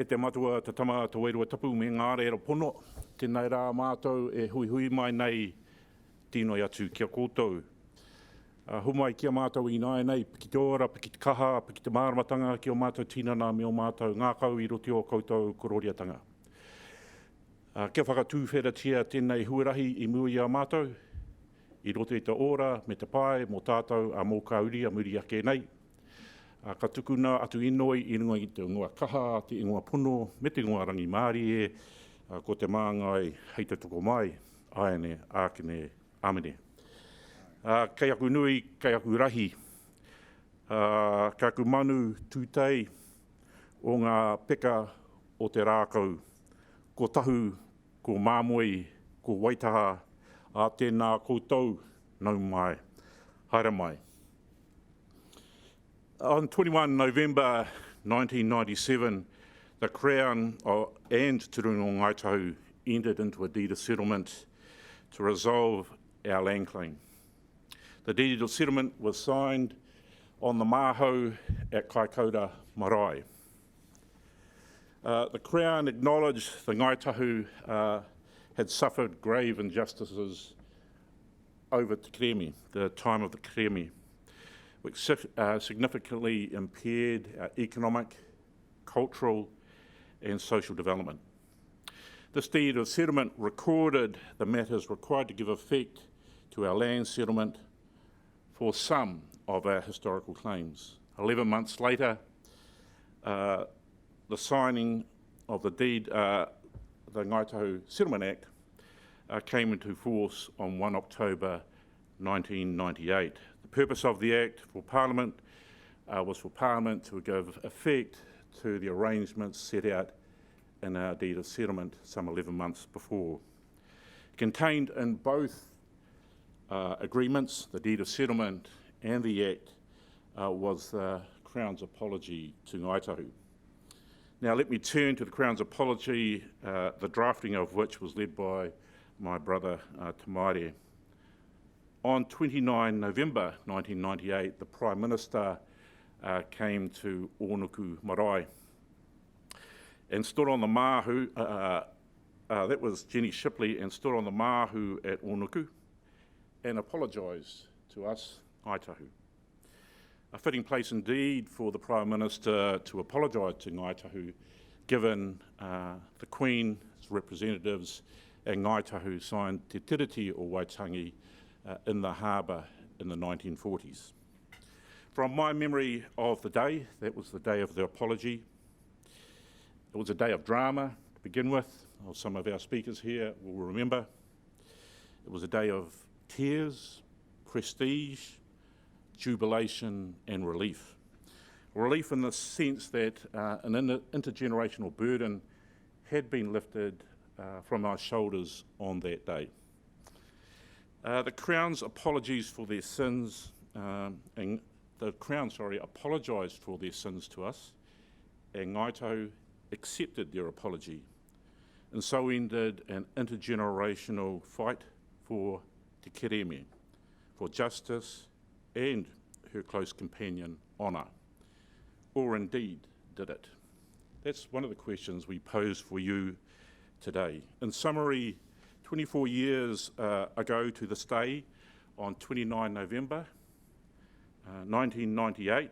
te matua te tama te wairua tapu me ngā reira pono. Tēnei rā mātou e hui hui mai nei tino atu kia koutou. Humai kia mātou I nai nei, piki te ora, piki te kaha, piki te māramatanga, ki o mātou tinana me o mātou ngākau I roti o koutou kororiatanga. Kia whakatūwheratia tēnei huarahi I muri a mātou, I roto I te ora, me te pai, mō tātou, a mō kauri, a muri ake nei. Ka tukuna atu inoi I runga I te ingoa kaha, te ingoa pono, me te ingoa rangi Māori e, ko te māngai hei te toko mai, aene, ākene, amene. Kei aku nui, kei aku rahi, ka aku manu tūtei o ngā peka o te rākau, ko tahu, ko māmoi, ko waitaha, a tēnā koutou nau mai, haere mai. On 21 November 1997, the Crown and Te Rūnga o Ngāi Tahu entered into a deed of settlement to resolve our land claim. The deed of settlement was signed on the Māhau at Kaikoura Marae. The Crown acknowledged the Ngāi Tahu had suffered grave injustices over Te Kerēme, the time of the Kerēme, which significantly impaired our economic, cultural and social development. This deed of settlement recorded the matters required to give effect to our land settlement for some of our historical claims. 11 months later, the signing of the deed, the Ngāi Tahu Settlement Act, came into force on 1 October 1998. The purpose of the Act for Parliament was for Parliament to give effect to the arrangements set out in our deed of settlement some 11 months before. Contained in both agreements, the deed of settlement and the Act, was the Crown's apology to Ngāi Tahu. Now let me turn to the Crown's apology, the drafting of which was led by my brother Te Maire. On 29 November 1998, the Prime Minister came to Ōnuku Marae and stood on the Māhu, that was Jenny Shipley, and stood on the Māhu at Ōnuku and apologised to us, Ngāi Tahu. A fitting place indeed for the Prime Minister to apologise to Ngāi Tahu, given the Queen's representatives and Ngāi Tahu signed Te Tiriti o Waitangi in the harbour in the 1940s. From my memory of the day, that was the day of the apology. It was a day of drama to begin with, as some of our speakers here will remember. It was a day of tears, prestige, jubilation and relief. Relief in the sense that an intergenerational burden had been lifted from our shoulders on that day. The Crown's apologies for their sins, and the Crown, apologised for their sins to us, and Ngāi Tahu accepted their apology, and so ended an intergenerational fight for Te Kerēme, for justice and her close companion, honour, or indeed did it? That's one of the questions we pose for you today. In summary, 24 years ago to this day, on 29 November 1998,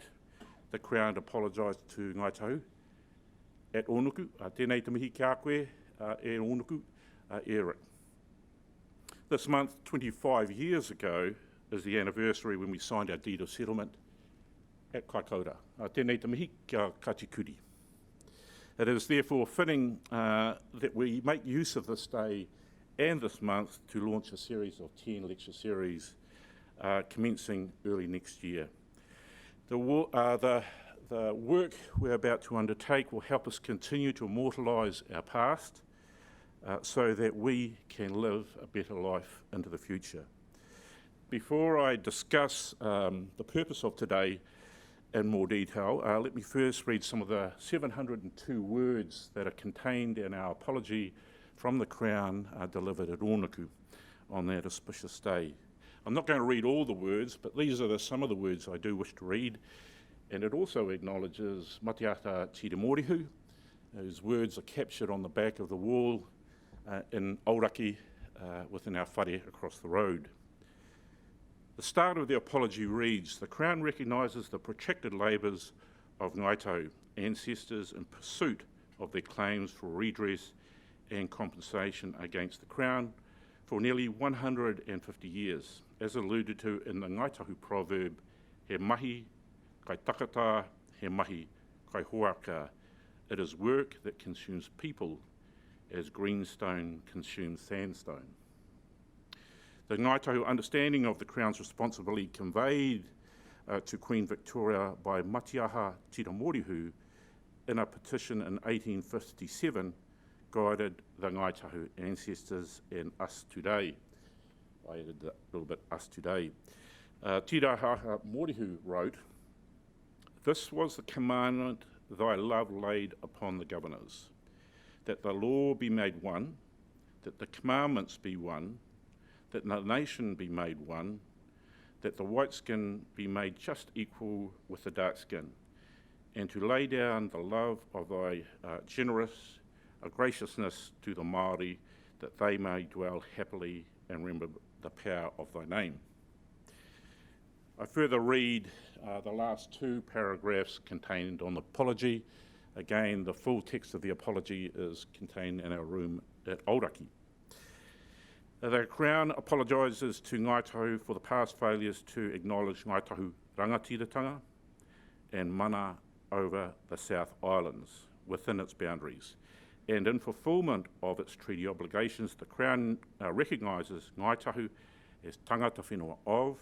the Crown apologised to Ngāi Tahu at Ōnuku. Tēnei te mihi kia koe e Ōnuku, Eric. This month, 25 years ago, is the anniversary when we signed our deed of settlement at Kaikoura. Tēnei te mihi kia katikuri. It is therefore fitting that we make use of this day and this month to launch a series of 10 lecture series commencing early next year. The work we're about to undertake will help us continue to immortalise our past so that we can live a better life into the future. Before I discuss the purpose of today in more detail, let me first read some of the 702 words that are contained in our apology from the Crown delivered at Ōnuku on that auspicious day. I'm not going to read all the words, but these are some of the words I do wish to read, and it also acknowledges Matiata Tiremorihu, whose words are captured on the back of the wall in Auraki within our whare across the road. The start of the apology reads, "The Crown recognises the protracted labours of Ngāi Tahu ancestors in pursuit of their claims for redress and compensation against the Crown for nearly 150 years, as alluded to in the Ngāi Tahu proverb, he mahi kai takata, he mahi kai hoaka. It is work that consumes people as greenstone consumes sandstone." The Ngāi Tahu understanding of the Crown's responsibility conveyed to Queen Victoria by Matiaha Tira Morihu in a petition in 1857 guided the Ngāi Tahu ancestors and us today. I added that little bit, us today. Tira Morihu wrote, "This was the commandment thy love laid upon the governors, that the law be made one, that the commandments be one, that the nation be made one, that the white skin be made just equal with the dark skin, and to lay down the love of thy generous graciousness to the Māori, that they may dwell happily and remember the power of thy name." I further read the last two paragraphs contained on the apology. Again, the full text of the apology is contained in our room at Auraki. The Crown apologises to Ngāi Tahu for the past failures to acknowledge Ngāi Tahu rangatiratanga and mana over the South Islands within its boundaries. And in fulfilment of its treaty obligations, the Crown recognises Ngāi Tahu as tangata whenua of,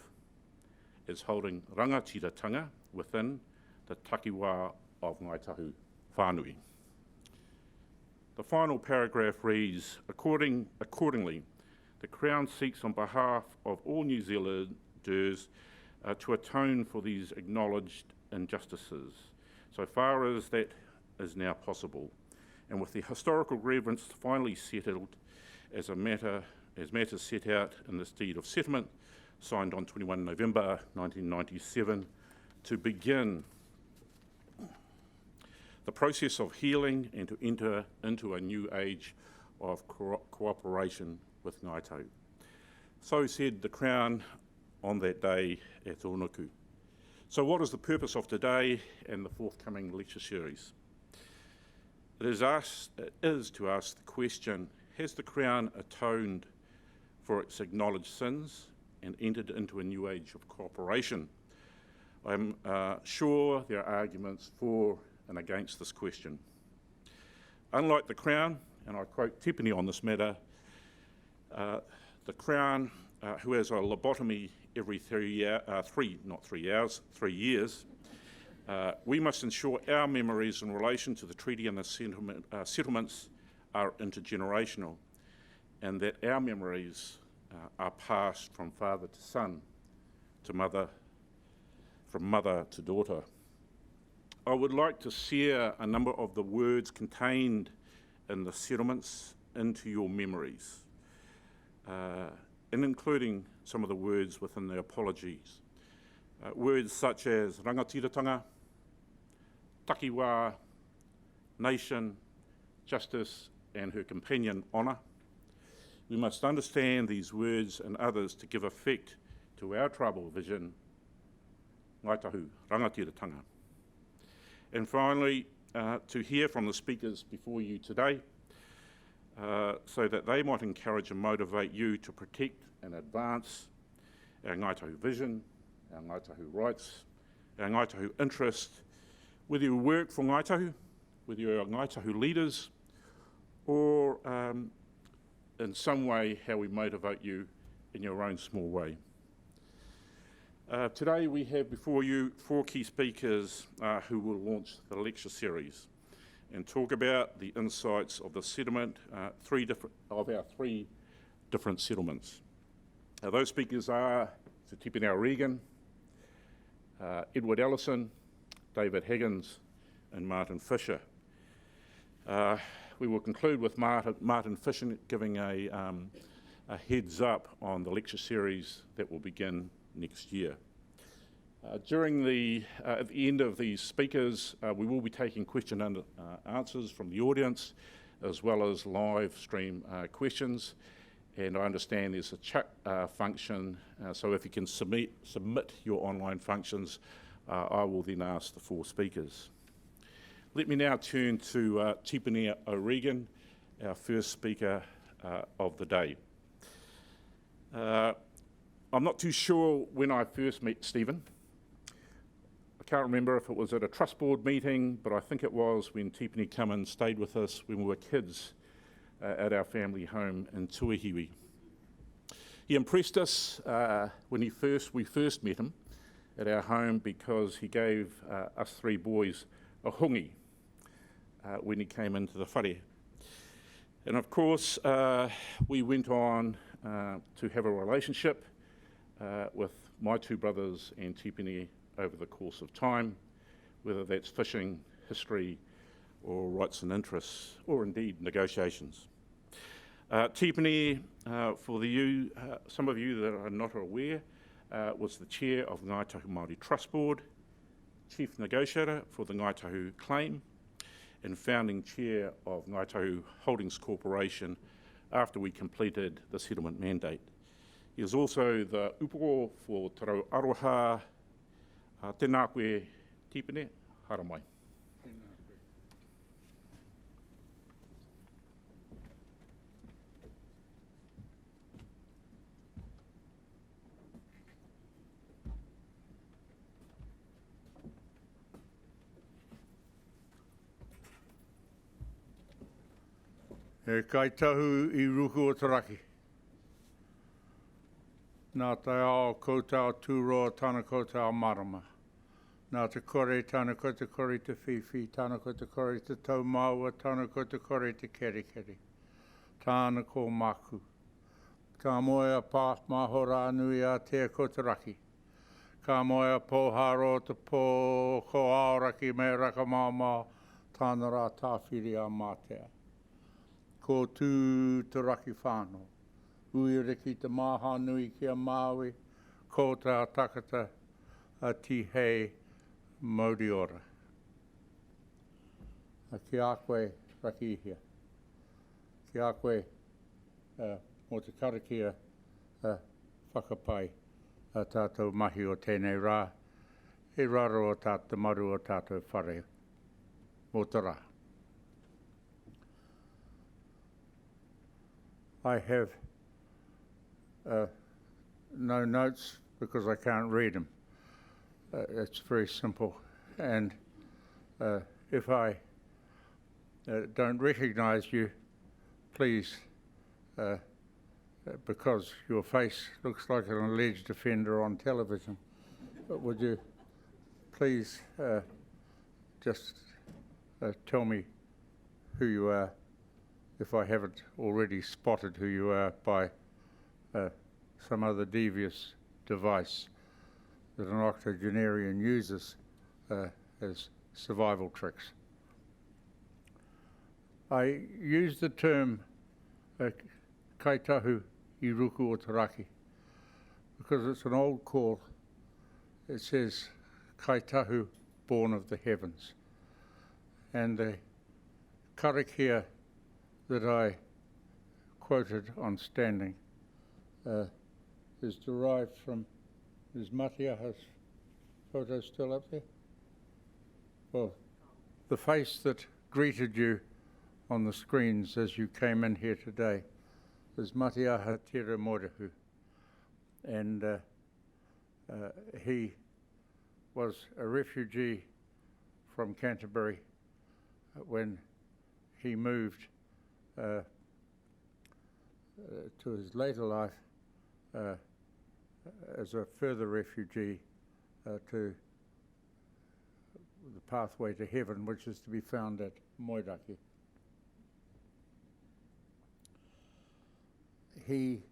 as holding rangatiratanga within the takiwā of Ngāi Tahu whānui. The final paragraph reads, accordingly, the Crown seeks on behalf of all New Zealanders to atone for these acknowledged injustices, so far as that is now possible, and with the historical grievance finally settled as matters set out in this deed of settlement, signed on 21 November 1997, to begin the process of healing and to enter into a new age of cooperation with Ngāi Tahu. So said the Crown on that day at Onuku. So what is the purpose of today and the forthcoming lecture series? It is to ask the question, has the Crown atoned for its acknowledged sins and entered into a new age of cooperation? I'm sure there are arguments for and against this question. Unlike the Crown, and I quote Tipene on this matter, the Crown, who has a lobotomy every 3 years, we must ensure our memories in relation to the treaty and the settlements are intergenerational, and that our memories are passed from father to son, to mother, from mother to daughter. I would like to share a number of the words contained in the settlements into your memories, and including some of the words within the apologies. Words such as rangatiratanga, takiwā, nation, justice, and her companion honour. We must understand these words and others to give effect to our tribal vision, Ngāi Tahu rangatiratanga. And finally, to hear from the speakers before you today, so that they might encourage and motivate you to protect and advance our Ngāi Tahu vision, our Ngāi Tahu rights, our Ngāi Tahu interests, whether you work for Ngāi Tahu, whether you're Ngāi Tahu leaders, or in some way how we motivate you in your own small way. Today we have before you 4 key speakers who will launch the lecture series and talk about the insights of the settlement, 3 different settlements. Those speakers are Te Tipene Regan, Edward Ellison, David Higgins, and Martin Fisher. We will conclude with Martin Fisher giving a heads up on the lecture series that will begin next year. At the end of these speakers, we will be taking question and answers from the audience, as well as live stream questions. And I understand there's a chat function, so if you can submit your online functions, I will then ask the four speakers. Let me now turn to Tipene O'Regan, our first speaker of the day. I'm not too sure when I first met Stephen. I can't remember if it was at a trust board meeting, but I think it was when Tipene came and stayed with us when we were kids at our family home in Tuahiwi. He impressed us when we first met him at our home because he gave us three boys a hungi when he came into the whare. And of course, we went on to have a relationship with my two brothers and Tipene over the course of time, whether that's fishing, history, or rights and interests, or indeed negotiations. Tipene, for some of you that are not aware, was the chair of Ngāi Tahu Māori Trust Board, chief negotiator for the Ngāi Tahu claim, and founding chair of Ngāi Tahu Holdings Corporation after we completed the settlement mandate. He is also the upo for Te Rau Aroha. Tēnā koe, Tipene, hara mai. E Ngāi Tahu I ruku o te raki. Nā te ao koutou tūroa tāna koutou marama. Nā te kore tāna ko te kore te whiwhi, tāna ko te kore te taumaua, tāna ko te kore te kerekere. Tāna ko māku. Ka moea pā mahora nui a te ko te raki. Ka moea pōharo te pō ko aoraki me raka māmā, tāna rā tāwhiri a mātea. Ko tū te raki whānau. Uiriki te maha nui ki a Māui, ko te takata a tihei Maudiora. Ki a koe raki ihia. Ki a koe mo te karakia whakapai a tātou mahi o tēnei rā. E raro o tātou maru o tātou whare mo te rā. I have no notes because I can't read them. It's very simple. And if I don't recognise you, please, because your face looks like an alleged offender on television, but would you please just tell me who you are, if I haven't already spotted who you are by some other devious device that an octogenarian uses as survival tricks. I use the term Ngāi Tahu I ruku o te raki because it's an old call. It says Ngāi Tahu, born of the heavens. And the karakia that I quoted on standing is derived from, is Matiaha's photo still up there? Well, the face that greeted you on the screens as you came in here today is Matiaha Tere Morehu. And he was a refugee from Canterbury when he moved to his later life as a further refugee to the pathway to heaven, which is to be found at Moiraki. He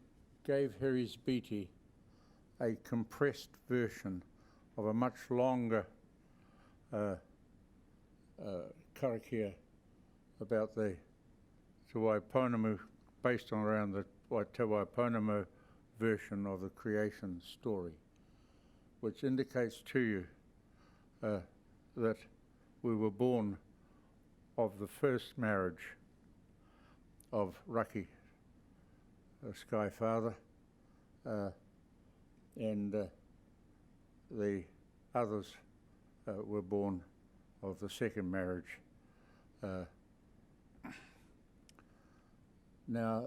gave Harry's Beatty a compressed version of a much longer karakia about the Te Waiponamu, based on around the Te Waiponamu version of the creation story. which indicates to you that we were born of the first marriage of Raki, Sky Father, and the others were born of the second marriage. Now,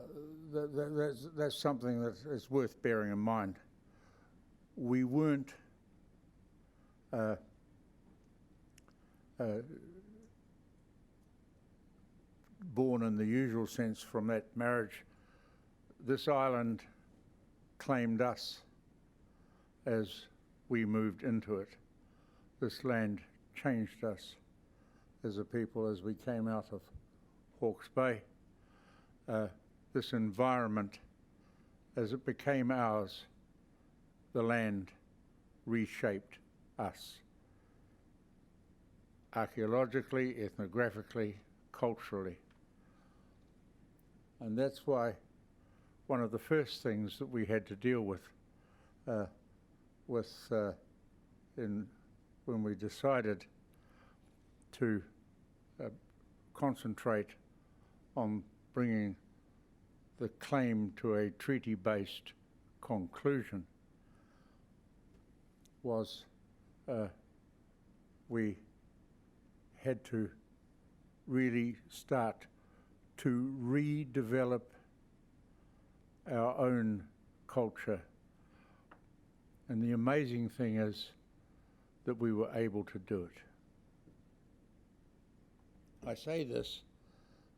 that's something that is worth bearing in mind. We weren't born in the usual sense from that marriage. This island claimed us as we moved into it. This land changed us as a people as we came out of Hawke's Bay. This environment, as it became ours, the land reshaped us. Archaeologically, ethnographically, culturally. And that's why one of the first things that we had to deal with when we decided to concentrate on bringing the claim to a treaty-based conclusion was we had to really start to redevelop our own culture. And the amazing thing is that we were able to do it. I say this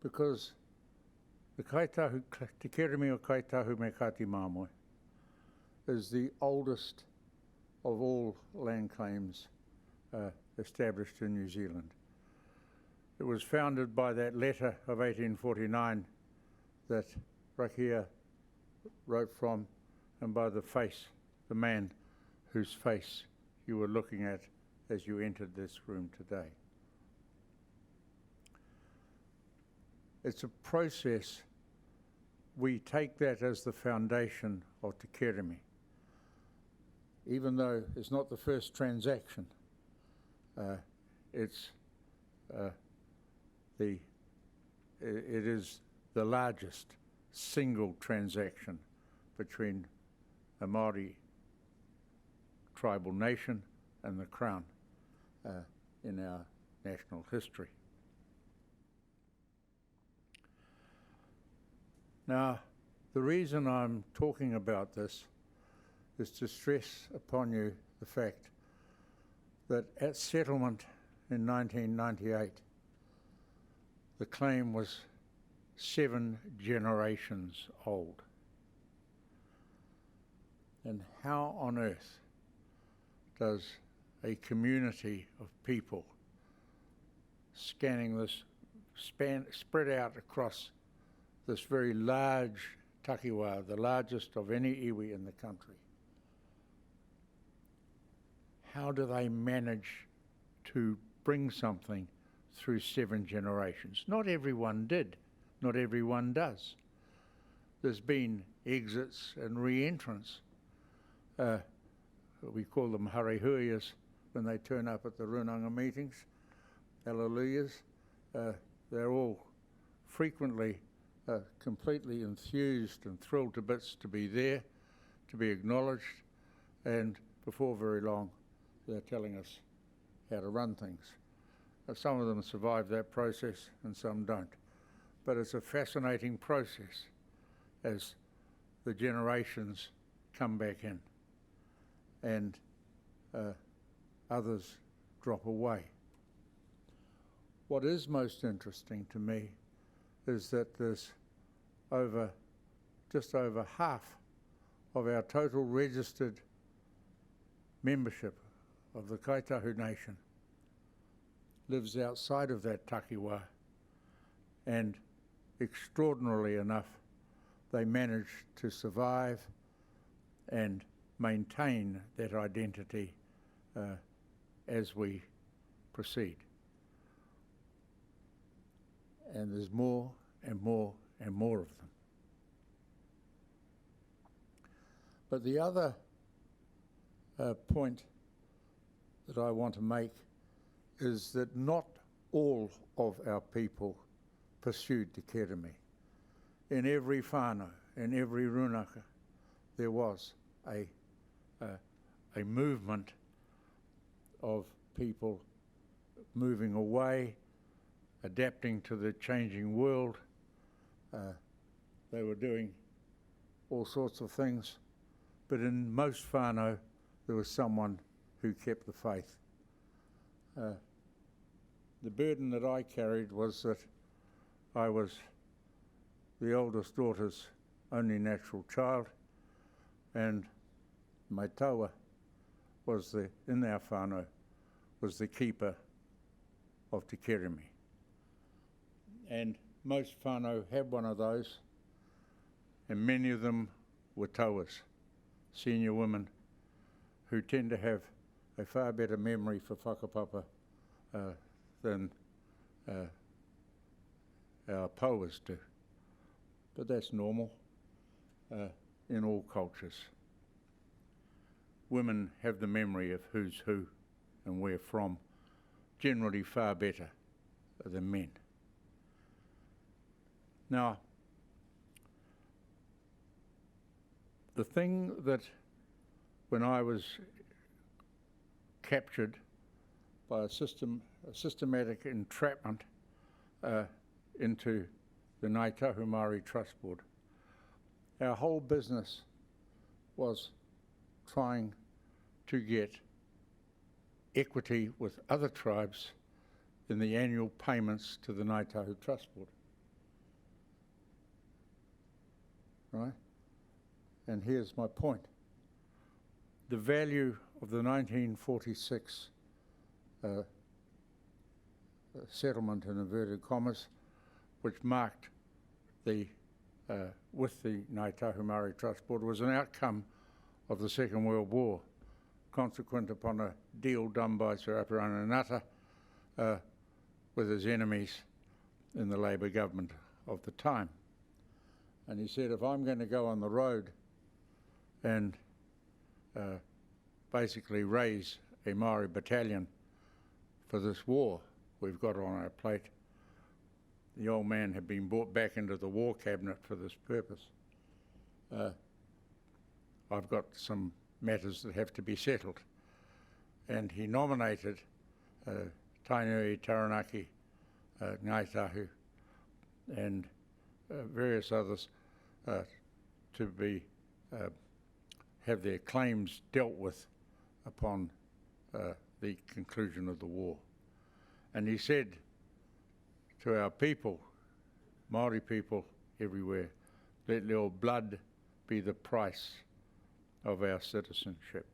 because the Ngāi Tahu, Te Kerēme o Ngāi Tahu me Kati Māmoe, is the oldest of all land claims established in New Zealand. It was founded by that letter of 1849 that Rakia wrote from, and by the man whose face you were looking at as you entered this room today. It's a process. We take that as the foundation of Te Kerēme. Even though it's not the first transaction, it is the largest single transaction between a Māori tribal nation and the Crown in our national history. Now, the reason I'm talking about this is to stress upon you the fact that at settlement in 1998, the claim was 7 generations old. And how on earth does a community of people scanning this, spread out across this very large takiwā, the largest of any iwi in the country, how do they manage to bring something through 7 generations? Not everyone did, not everyone does. There's been exits and re-entrants. We call them harehuias when they turn up at the runanga meetings, hallelujahs. They're all frequently completely enthused and thrilled to bits to be there, to be acknowledged, and before very long they're telling us how to run things. Some of them survive that process and some don't. But it's a fascinating process as the generations come back in and others drop away. What is most interesting to me is that there's just over half of our total registered membership of the Ngāi Tahu Nation lives outside of that takiwā, and extraordinarily enough, they manage to survive and maintain that identity as we proceed. And there's more and more and more of them. But the other point that I want to make is that not all of our people pursued Te Kerēme. In every whānau, in every runaka, there was a movement of people moving away, adapting to the changing world. They were doing all sorts of things, but in most whānau there was someone who kept the faith. The burden that I carried was that I was the oldest daughter's only natural child, and my taua was in our whānau was the keeper of Te Kerēme. And most whānau had one of those, and many of them were tauas, senior women, who tend to have a far better memory for whakapapa than our pauas do. But that's normal in all cultures. Women have the memory of who's who and where from, generally far better than men. Now, the thing that when I was captured by a systematic entrapment into the Ngāi Tahu Māori Trust Board, our whole business was trying to get equity with other tribes in the annual payments to the Ngāi Tahu Trust Board. Right? And here's my point. The value of the 1946 settlement, in inverted commas, which marked the, with the Ngāi Tahu Māori Trust Board, was an outcome of the Second World War, consequent upon a deal done by Sir Apirana Ngata with his enemies in the Labour government of the time. And he said, if I'm going to go on the road and basically raise a Maori battalion for this war we've got on our plate, the old man had been brought back into the war cabinet for this purpose. I've got some matters that have to be settled. And he nominated Tainui, Taranaki, Ngāi Tahu, and various others to be have their claims dealt with upon the conclusion of the war. And he said to our people, Māori people everywhere, let your blood be the price of our citizenship.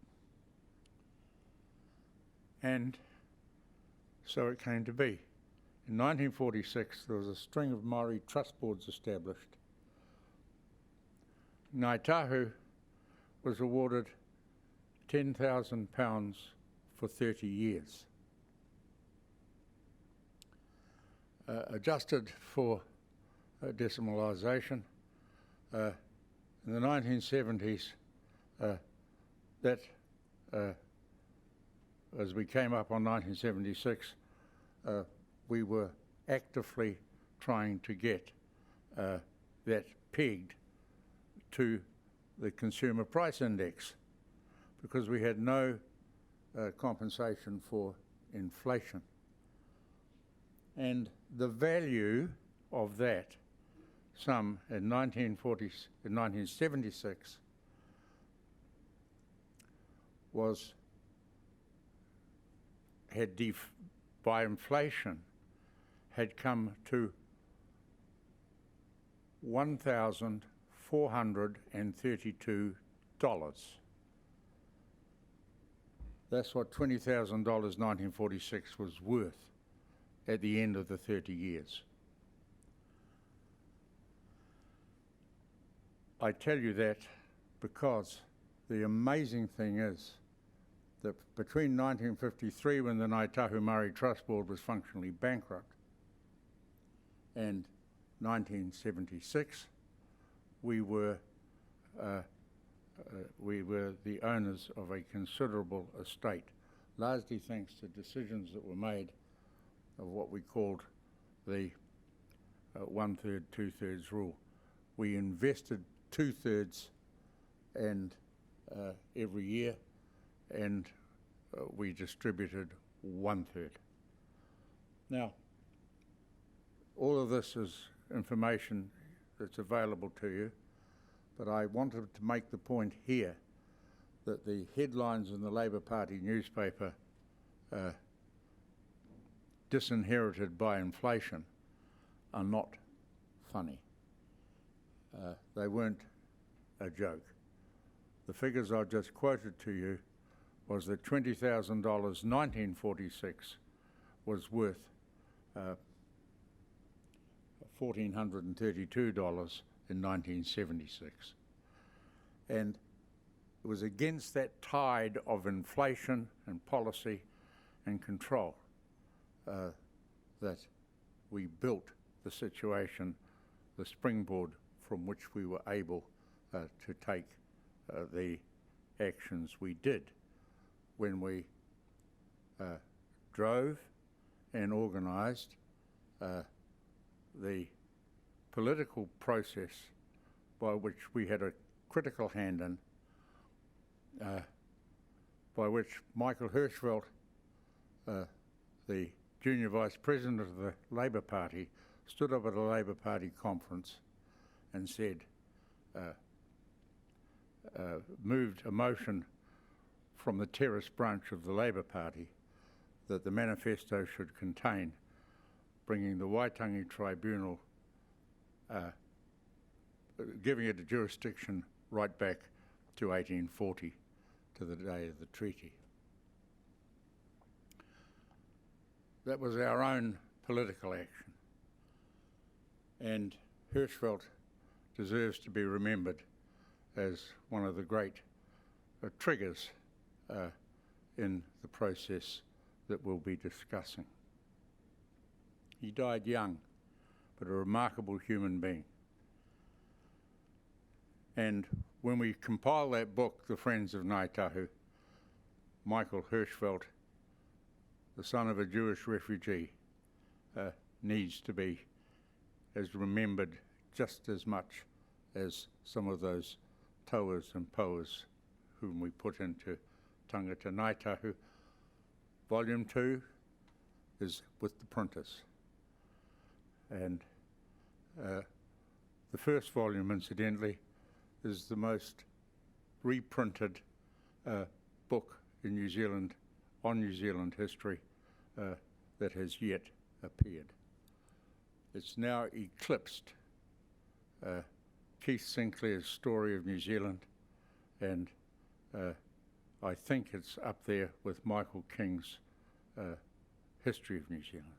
And so it came to be. In 1946, there was a string of Māori trust boards established. Ngāi Tahu was awarded £10,000 for 30 years. Adjusted for decimalisation, in the 1970s, as we came up on 1976, we were actively trying to get that pegged to the consumer price index, because we had no compensation for inflation. And the value of that sum in 1976 was by inflation had come to $1,432. That's what $20,000 1946 was worth at the end of the 30 years. I tell you that because the amazing thing is that between 1953, when the Ngāi Tahu Māori Trust Board was functionally bankrupt, and 1976, we were we were the owners of a considerable estate, largely thanks to decisions that were made of what we called the 1/3, 2/3 rule. We invested 2/3 and every year, and we distributed 1/3. Now, all of this is information that's available to you, but I wanted to make the point here that the headlines in the Labour Party newspaper, disinherited by inflation, are not funny. They weren't a joke. The figures I've just quoted to you was that $20,000 1946 was worth $1,432 in 1976. And it was against that tide of inflation and policy and control that we built the situation, the springboard from which we were able to take the actions we did when we drove and organised the political process by which we had a critical hand in, by which Michael Hirschfeld, the junior vice president of the Labour Party, stood up at a Labour Party conference and said, moved a motion from the terrorist branch of the Labour Party that the manifesto should contain bringing the Waitangi Tribunal, giving it a jurisdiction right back to 1840, to the day of the treaty. That was our own political action, and Hirschfeld deserves to be remembered as one of the great triggers in the process that we'll be discussing. He died young, but a remarkable human being. And when we compile that book, The Friends of Ngāi Tahu, Michael Hirschfeld, the son of a Jewish refugee, needs to be remembered just as much as some of those tauas and poas whom we put into Tangata Ngāi Tahu. Volume 2 is with the printers. And the first volume, incidentally, is the most reprinted book in New Zealand, on New Zealand history, that has yet appeared. It's now eclipsed Keith Sinclair's Story of New Zealand, and I think it's up there with Michael King's History of New Zealand.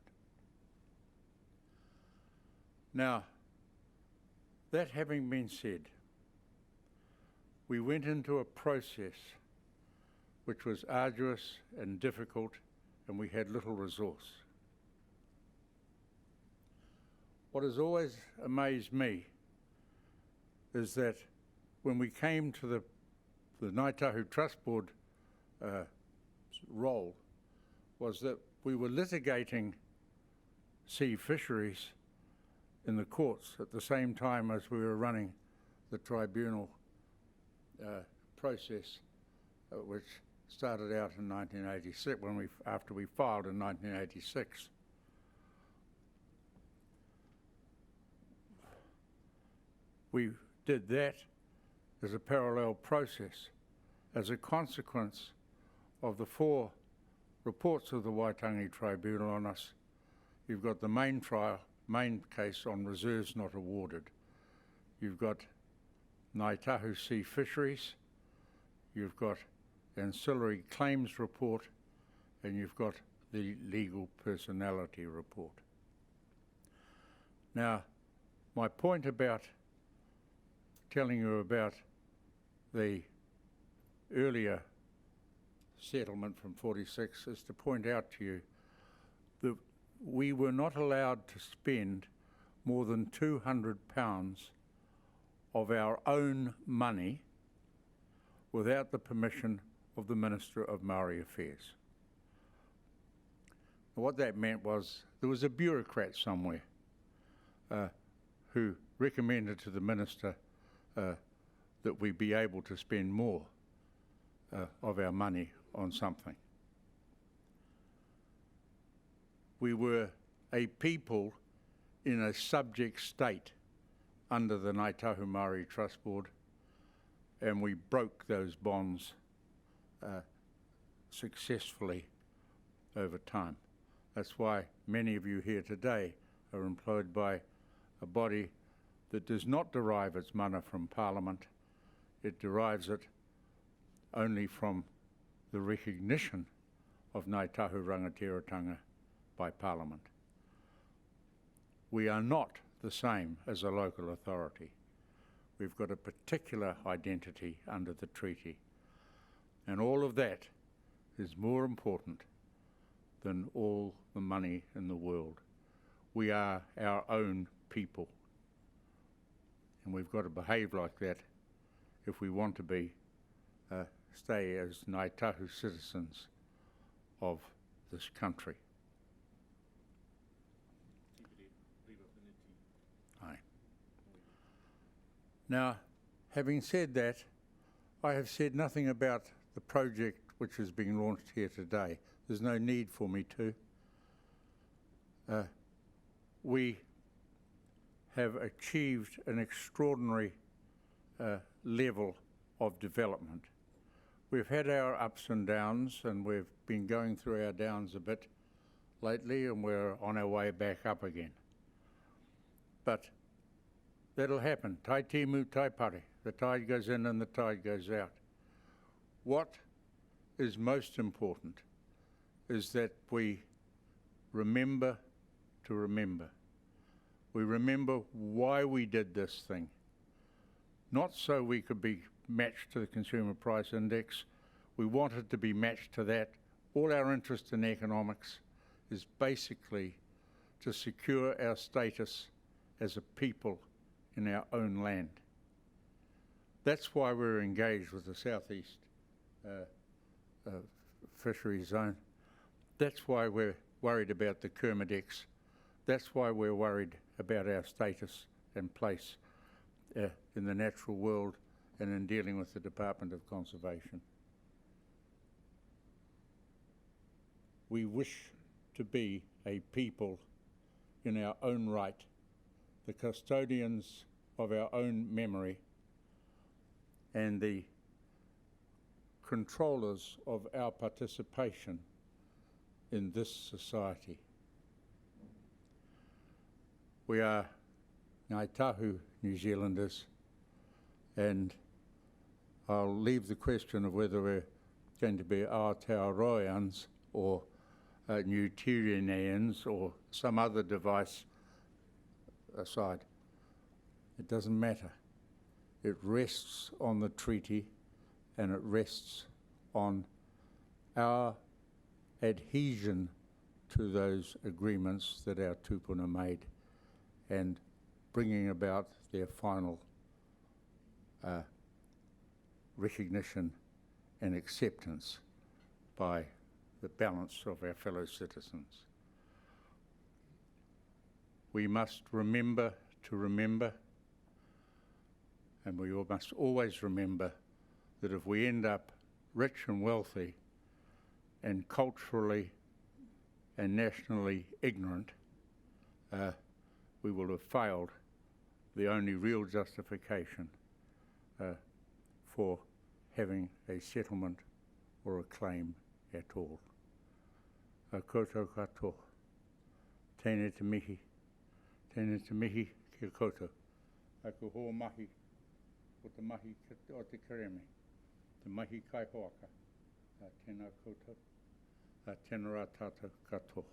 Now, that having been said, we went into a process which was arduous and difficult, and we had little resource. What has always amazed me is that when we came to the Ngāi Tahu Trust Board role, was that we were litigating sea fisheries in the courts at the same time as we were running the tribunal process, which started out in 1986, after we filed in 1986. We did that as a parallel process, as a consequence of the 4 reports of the Waitangi Tribunal on us. You've got the main case on reserves not awarded. You've got Ngāi Tahu Sea Fisheries, you've got ancillary claims report, and you've got the legal personality report. Now, my point about telling you about the earlier settlement from 46 is to point out to you that we were not allowed to spend more than £200 of our own money without the permission of the Minister of Māori Affairs. What that meant was there was a bureaucrat somewhere who recommended to the Minister that we be able to spend more of our money on something. We were a people in a subject state under the Ngāi Tahu Māori Trust Board, and we broke those bonds successfully over time. That's why many of you here today are employed by a body that does not derive its mana from Parliament. It derives it only from the recognition of Ngāi Tahu Rangatiratanga by Parliament. We are not the same as a local authority. We've got a particular identity under the treaty, and all of that is more important than all the money in the world. We are our own people, and we've got to behave like that if we want to be stay as Ngāi Tahu citizens of this country. Aye. Now, having said that, I have said nothing about the project which is being launched here today. There's no need for me to. We have achieved an extraordinary level of development. We've had our ups and downs, and we've been going through our downs a bit lately, and we're on our way back up again. But that'll happen. Tai timu, tai pare. The tide goes in and the tide goes out. What is most important is that we remember to remember. We remember why we did this thing. Not so we could be matched to the Consumer Price Index. We wanted to be matched to that. All our interest in economics is basically to secure our status as a people in our own land. That's why we're engaged with the Southeast Fisheries Zone. That's why we're worried about the Kerēme. That's why we're worried about our status and place in the natural world and in dealing with the Department of Conservation. We wish to be a people in our own right, the custodians of our own memory, and the controllers of our participation in this society. We are Ngāi Tahu New Zealanders, and I'll leave the question of whether we're going to be Aotearoans or New Tyrrhenians or some other device aside. It doesn't matter. It rests on the treaty, and it rests on our adhesion to those agreements that our tupuna made and bringing about their final recognition and acceptance by the balance of our fellow citizens. We must remember to remember, and we must always remember that if we end up rich and wealthy and culturally and nationally ignorant, we will have failed the only real justification for having a settlement or a claim at all. Koutou katoa. Tēnei te mihi kia koutou. Aku hoa mahi o te mahi o te Kerēme, te mahi kai hoaka. Tēnā koutou, tēnā rā tātou katoa.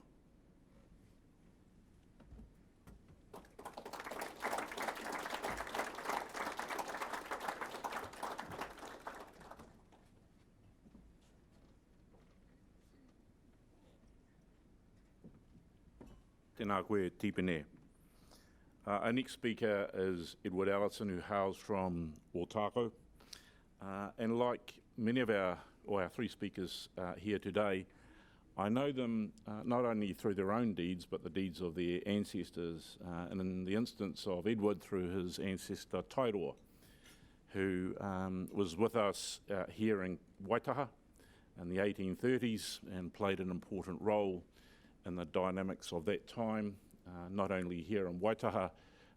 Tēnā koe tipene. Our next speaker is Edward Allison, who hails from Ōtākau. And like many of our three speakers here today, I know them not only through their own deeds, but the deeds of their ancestors. And in the instance of Edward, through his ancestor Tairoa, who was with us here in Waitaha in the 1830s and played an important role in the dynamics of that time, not only here in Waitaha,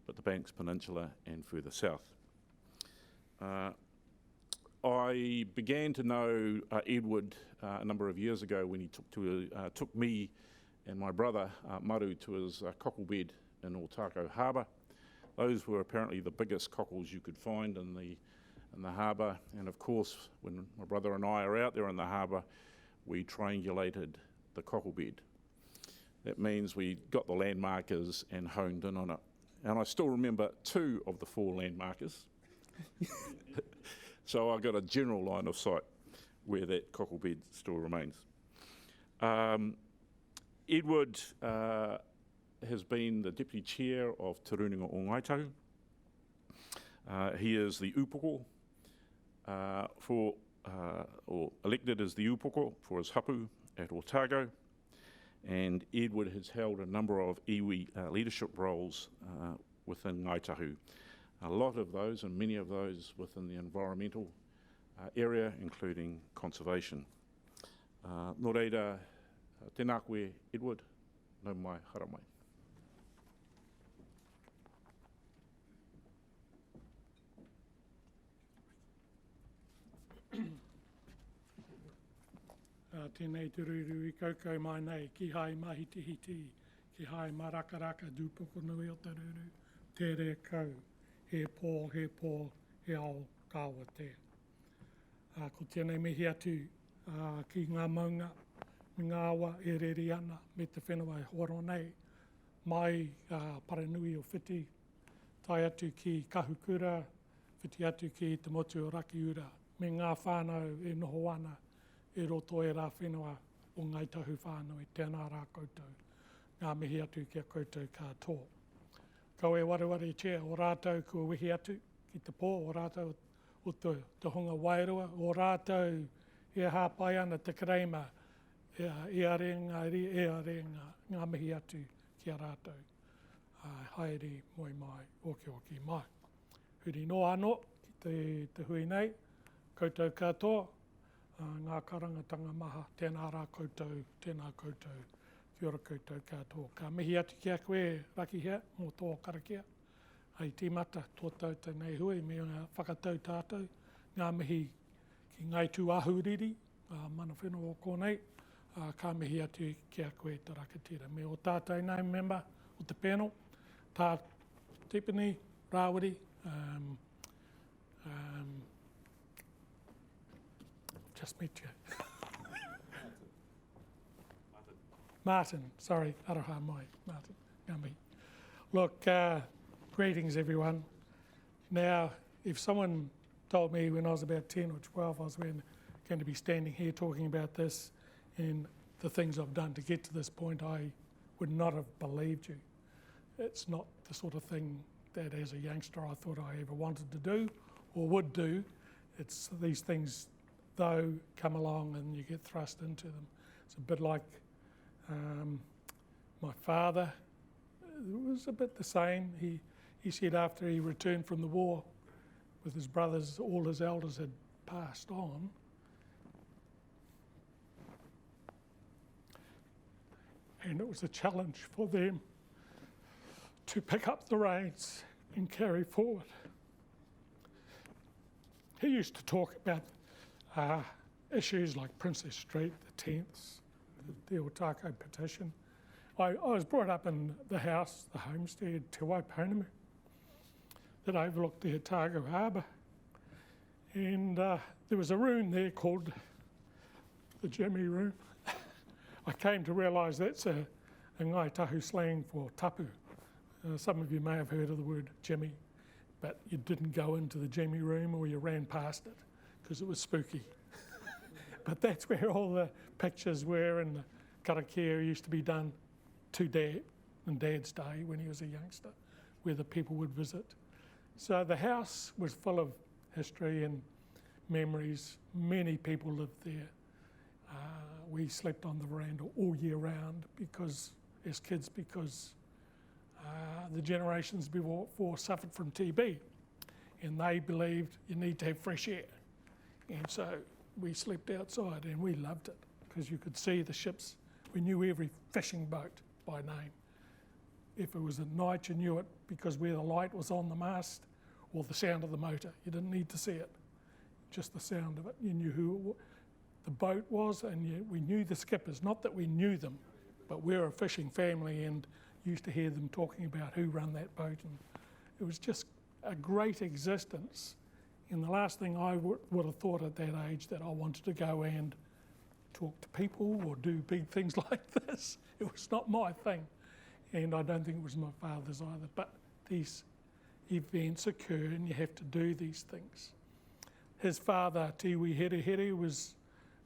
but the Banks Peninsula and further south. I began to know Edward a number of years ago when he took me and my brother Maru to his cockle bed in Otago Harbour. Those were apparently the biggest cockles you could find in the harbour, and of course when my brother and I are out there in the harbour, we triangulated the cockle bed. That means we got the landmarkers and honed in on it. And I still remember 2 of the 4 landmarkers. So I got a general line of sight where that cockle bed still remains. Edward has been the Deputy Chair of Te Runga o Ngāi Tahu. He is the upoko or elected as the upoko for his hapu at Otago. And Edward has held a number of iwi leadership roles within Ngāi Tahu. A lot of those, and many of those, within the environmental area, including conservation. Nō reira, tēnā koe, Edward, nau mai, hara mai. Tēnei te ruru I kaukau mai nei, ki hai mahitihiti, ki hai marakaraka dūpoko nui o te ruru, tere kau, he pō, he ao kāwa te. Ko tēnei mihi atu ki ngā maunga, me ngā awa e reri ana, me te whenua e horo nei, mai paranui o whiti, tai atu ki kahukura, whiti atu ki te motu o Rakiura, me ngā whānau e noho ana, e roto e rā whenua o Ngāi Tahu whānau, tēnā rā koutou, ngā mihi atu kia koutou katoa. Kau e wareware chair, o rātou kua wihi atu ki te pō, o rātou o te hunga wairua, o rātou e hāpai ana te Kerēme, e are ngā mihi atu ki a rātou. Haere moi mai, oki mai. Huri no anō ki te hui nei, koutou katoa, ngā karangatanga maha, tēnā rā koutou, tēnā koutou, kia ora koutou katoa. Ka mihi atu ki a koe raki hea, mō tō karakia. Hei tīmata, tō tautou nei hui, me ngā whakatau tātou, ngā mihi ki Ngāi Tahu, mana whenua o kōnei, ka mihi atu ki a koe te rakatira. Me o tātou nei member o te panel, tā Tipini, Rawiri, just met you. Martin, sorry, aroha mai, Martin, ngami. Look, greetings everyone. Now, if someone told me when I was about 10 or 12 I was going to be standing here talking about this and the things I've done to get to this point, I would not have believed you. It's not the sort of thing that as a youngster I thought I ever wanted to do or would do. It's these things, though, come along and you get thrust into them. It's a bit like my father. It was a bit the same. He said after he returned from the war with his brothers, all his elders had passed on. And it was a challenge for them to pick up the reins and carry forward. He used to talk about issues like Princess Street, the tents, the Otago petition. I was brought up in the house, the homestead, Te Waiponamu, that overlooked the Otago Harbour. And there was a room there called the Jimmy Room. I came to realise that's a Ngāi Tahu slang for tapu. Some of you may have heard of the word Jimmy, but you didn't go into the Jimmy Room or you ran past it because it was spooky. But that's where all the pictures were, and the karakia used to be done to Dad and Dad's day when he was a youngster, where the people would visit. So the house was full of history, and memories. Many people lived there. We slept on the veranda all year round as kids because the generations before suffered from TB, and they believed you need to have fresh air. And so we slept outside, and we loved it because you could see the ships. We knew every fishing boat by name. If it was at night, you knew it because where the light was on the mast or the sound of the motor. You didn't need to see it, just the sound of it. You knew who the boat was, and we knew the skippers. Not that we knew them, but we're a fishing family and used to hear them talking about who ran that boat. And it was just a great existence. And the last thing I would have thought at that age that I wanted to go and talk to people or do big things like this. It was not my thing. And I don't think it was my father's either. But these events occur and you have to do these things. His father, Tiwi Here Here, was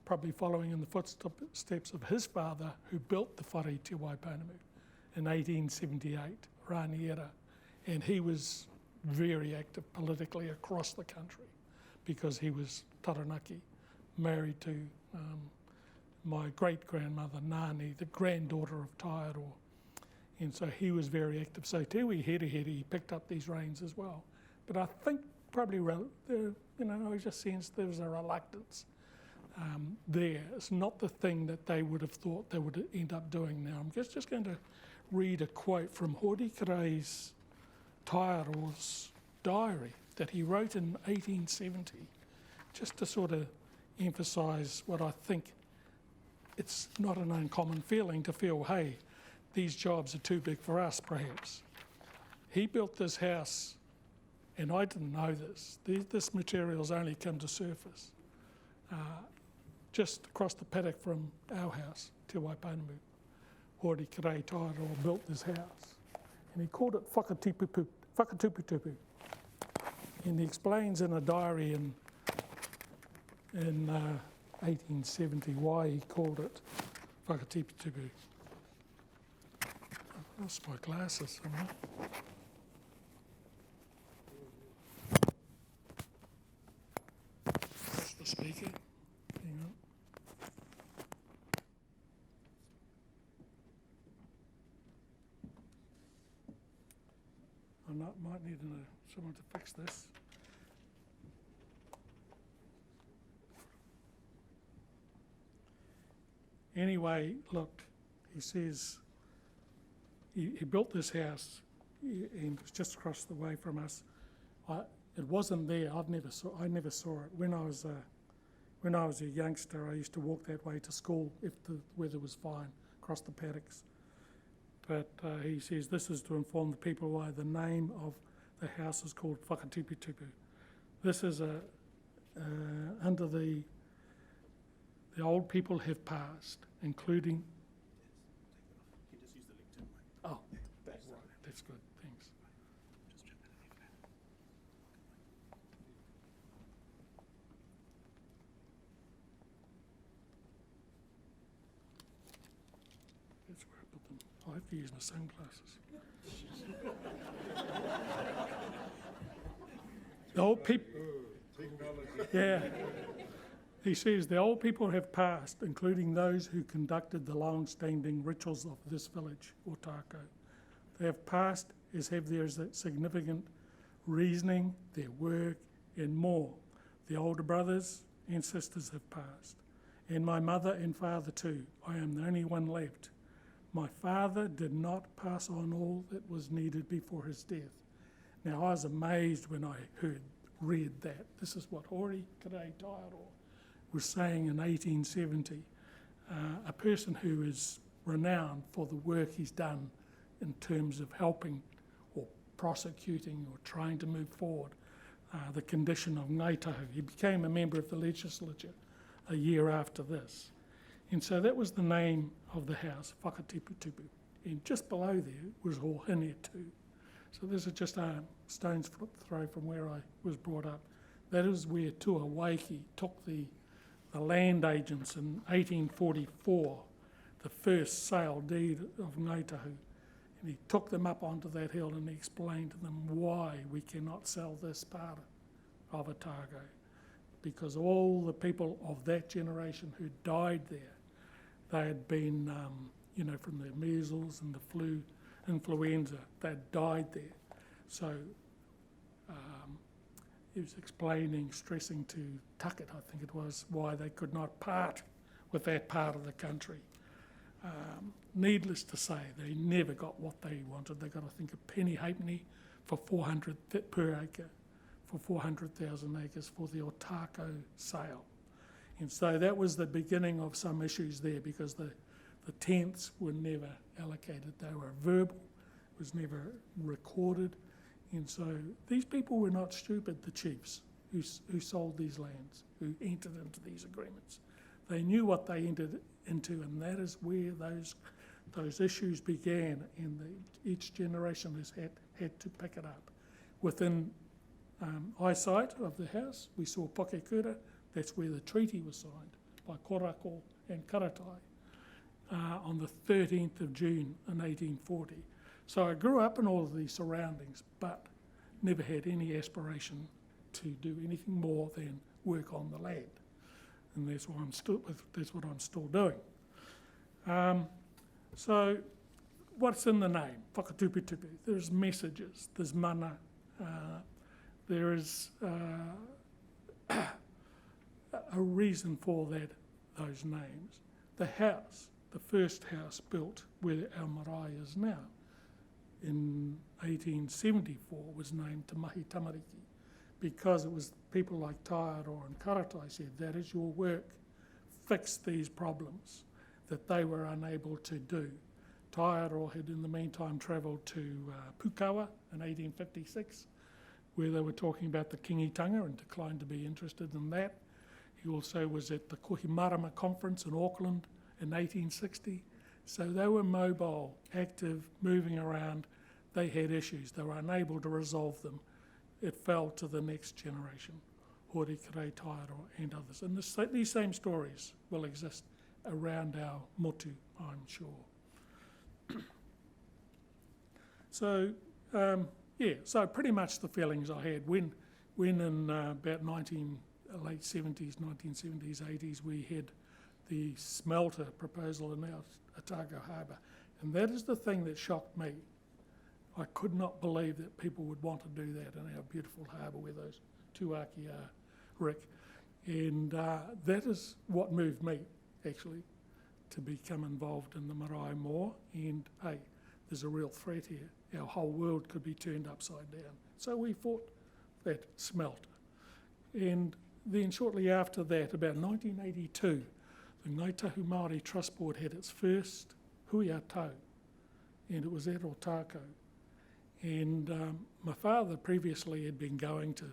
probably following in the footsteps of his father, who built the whare Te Waipounamu in 1878, Raniera. And he was very active politically across the country because he was Taranaki, married to my great-grandmother, Nani, the granddaughter of Taiaroa. And so he was very active. So Tiwi Here Here, he picked up these reins as well. But I think probably, I just sensed there was a reluctance there. It's not the thing that they would have thought they would end up doing now. I'm just going to read a quote from Hori Kerei's Taiaroa's diary that he wrote in 1870, just to sort of emphasise what I think. It's not an uncommon feeling to feel, hey, these jobs are too big for us, perhaps. He built this house, and I didn't know this. This material's only come to surface. Just across the paddock from our house, Te Waipounamu, Hori Kerē Taiaroa built this house. And he called it Whakatuputupu. And he explains in a diary in 1870 why he called it Whakatuputupu. I've lost my glasses somewhere. That's the speaker. Hang on. I might need someone to fix this. Anyway, look, he says he built this house and it was just across the way from us. It wasn't there. I never saw it. When I was a youngster, I used to walk that way to school if the weather was fine, across the paddocks. But he says this is to inform the people why the name of the house is called Whakatuputupu. This is under the old people have passed, including. You just use the LinkedIn one. Oh, that's right. That's good. Thanks. Just jump in and leave that. That's where I put them. I have to use my sunglasses. The old people. Yeah. He says the old people have passed, including those who conducted the long-standing rituals of this village, or Tako. They have passed, as have their significant reasoning, their work, and more. The older brothers and sisters have passed, and my mother and father too. I am the only one left. My father did not pass on all that was needed before his death. Now, I was amazed when I read that. This is what Hori Kerē Taiaroa was saying in 1870. A person who is renowned for the work he's done in terms of helping or prosecuting or trying to move forward the condition of Ngāi Tahu. He became a member of the legislature a year after this. And so that was the name of the house, Whakatuputupu. And just below there was Hohine too. So this is just a stone's throw from where I was brought up. That is where Tua Waiki took the land agents in 1844, the first sale deed of Ngāi Tahu. And he took them up onto that hill and he explained to them why we cannot sell this part of Otago. because all the people of that generation who died there, they had been, from the measles and the flu, influenza, they'd died there. So he was explaining, stressing to Tuckett, I think it was, why they could not part with that part of the country. Needless to say, they never got what they wanted. They got, I think, a penny halfpenny for 400 per acre, for 400,000 acres for the Otago sale. And so that was the beginning of some issues there, because the tenths were never allocated. They were verbal, it was never recorded. And so these people were not stupid, the chiefs who sold these lands, who entered into these agreements. They knew what they entered into, and that is where those issues began, and each generation has had to pick it up. Within eyesight of the house, we saw Pakekura. That's where the treaty was signed by Korako and Karatai on the 13th of June in 1840. So I grew up in all of these surroundings, but never had any aspiration to do anything more than work on the land. And that's what I'm still doing. So what's in the name? Whakatuputupu. There's messages, there's mana, there is a reason for those names. The house, the first house built where our marae is now, in 1874 was named Te Mahi Tamariki, because it was people like Taiaroa and Karatai said, that is your work, fix these problems that they were unable to do. Taiaroa had in the meantime travelled to Pukawa in 1856, where they were talking about the kingitanga and declined to be interested in that. He also was at the Kohimarama conference in Auckland in 1860. So they were mobile, active, moving around. They had issues. They were unable to resolve them. It fell to the next generation, Hori, Kerē, Taiaroa and others. And these same stories will exist around our motu, I'm sure. So, so pretty much the feelings I had when in about late 70s, 1970s, 80s, we had the smelter proposal in our Otago Harbour. And that is the thing that shocked me. I could not believe that people would want to do that in our beautiful harbour where those two aki are, Rick. And that is what moved me, actually, to become involved in the marae more. And, hey, there's a real threat here. Our whole world could be turned upside down. So we fought that smelter. And then shortly after that, about 1982, the Ngāi Tahu Māori Trust Board had its first hui a tau, and it was at Otago. And my father previously had been going to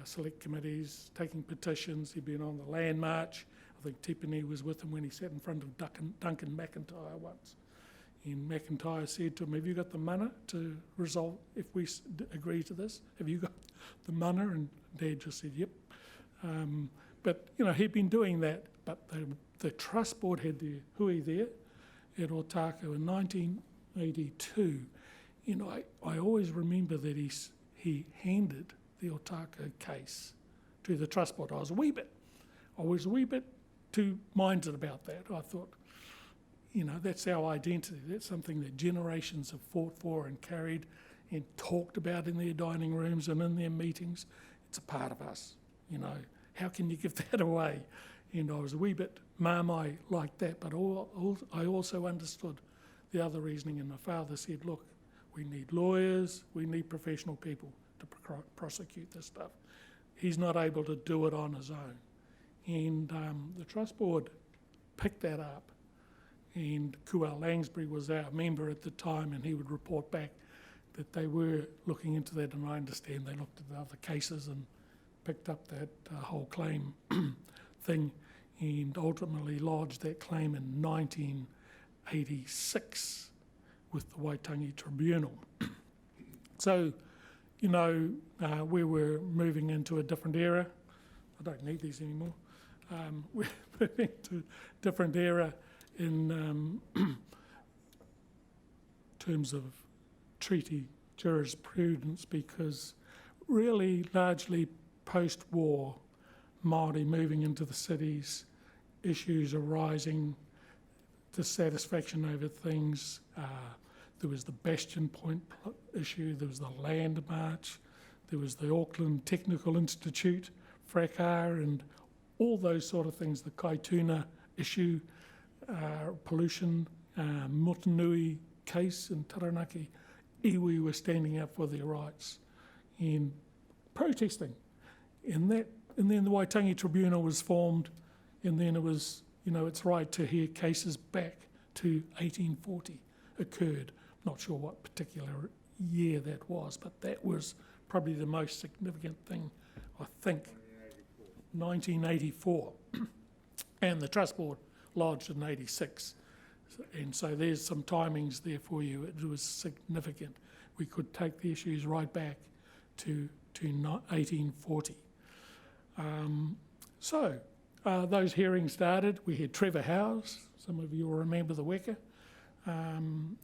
select committees, taking petitions. He'd been on the land march. I think Tipene was with him when he sat in front of Duncan McIntyre once. And McIntyre said to him, have you got the mana to resolve, if we agree to this? Have you got the mana? And Dad just said, yep. But, he'd been doing that. But the Trust Board had their hui there at Otago in 1982. I always remember that he handed the Otago case to the Trust Board. I was a wee bit too minded about that. I thought, that's our identity. That's something that generations have fought for and carried and talked about in their dining rooms and in their meetings. It's a part of us, How can you give that away? And I was a wee bit marmite like that, but I also understood the other reasoning. And my father said, look, we need lawyers, we need professional people to prosecute this stuff. He's not able to do it on his own. And the Trust Board picked that up. And Kua Langsbury was our member at the time, and he would report back that they were looking into that, and I understand they looked at the other cases and picked up that whole claim thing and ultimately lodged that claim in 1986 with the Waitangi Tribunal. So, we were moving into a different era. I don't need these anymore. We're moving to a different era in terms of treaty jurisprudence, because really largely post-war Māori moving into the cities, issues arising, dissatisfaction over things. There was the Bastion Point issue, there was the Land March, there was the Auckland Technical Institute, fracas, and all those sort of things, the Kaituna issue, pollution, Motunui case in Taranaki. Iwi were standing up for their rights and protesting. And then the Waitangi Tribunal was formed, and then it was, its right to hear cases back to 1840 occurred. Not sure what particular year that was, but that was probably the most significant thing, I think. 1984. And the Trust Board lodged in 86. And so there's some timings there for you. It was significant. We could take the issues right back to 1840. Those hearings started. We had Trevor Howes, some of you will remember the Weka,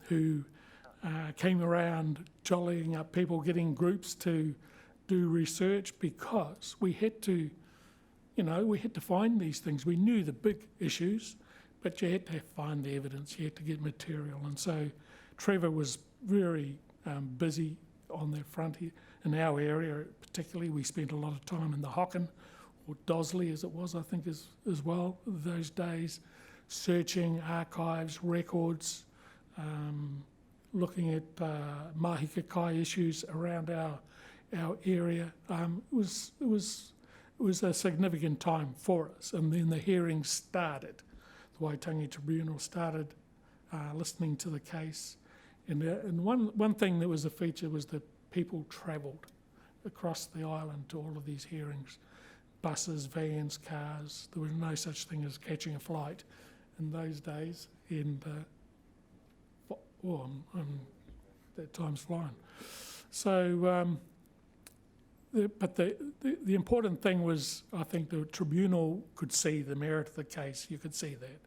who came around jollying up people, getting groups to do research, because we had to find these things. We knew the big issues, but you had to find the evidence, you had to get material. And so Trevor was very busy on that front here. In our area particularly, we spent a lot of time in the Hocken, or Dosley as it was, I think, as well, those days, searching archives, records, looking at mahi kakai issues around our area. It was a significant time for us. And then the hearings started. The Waitangi Tribunal started listening to the case. And one thing that was a feature was that people travelled across the island to all of these hearings. Buses, vans, cars. There was no such thing as catching a flight in those days. And that time's flying. So, but the important thing was, I think the tribunal could see the merit of the case. You could see that.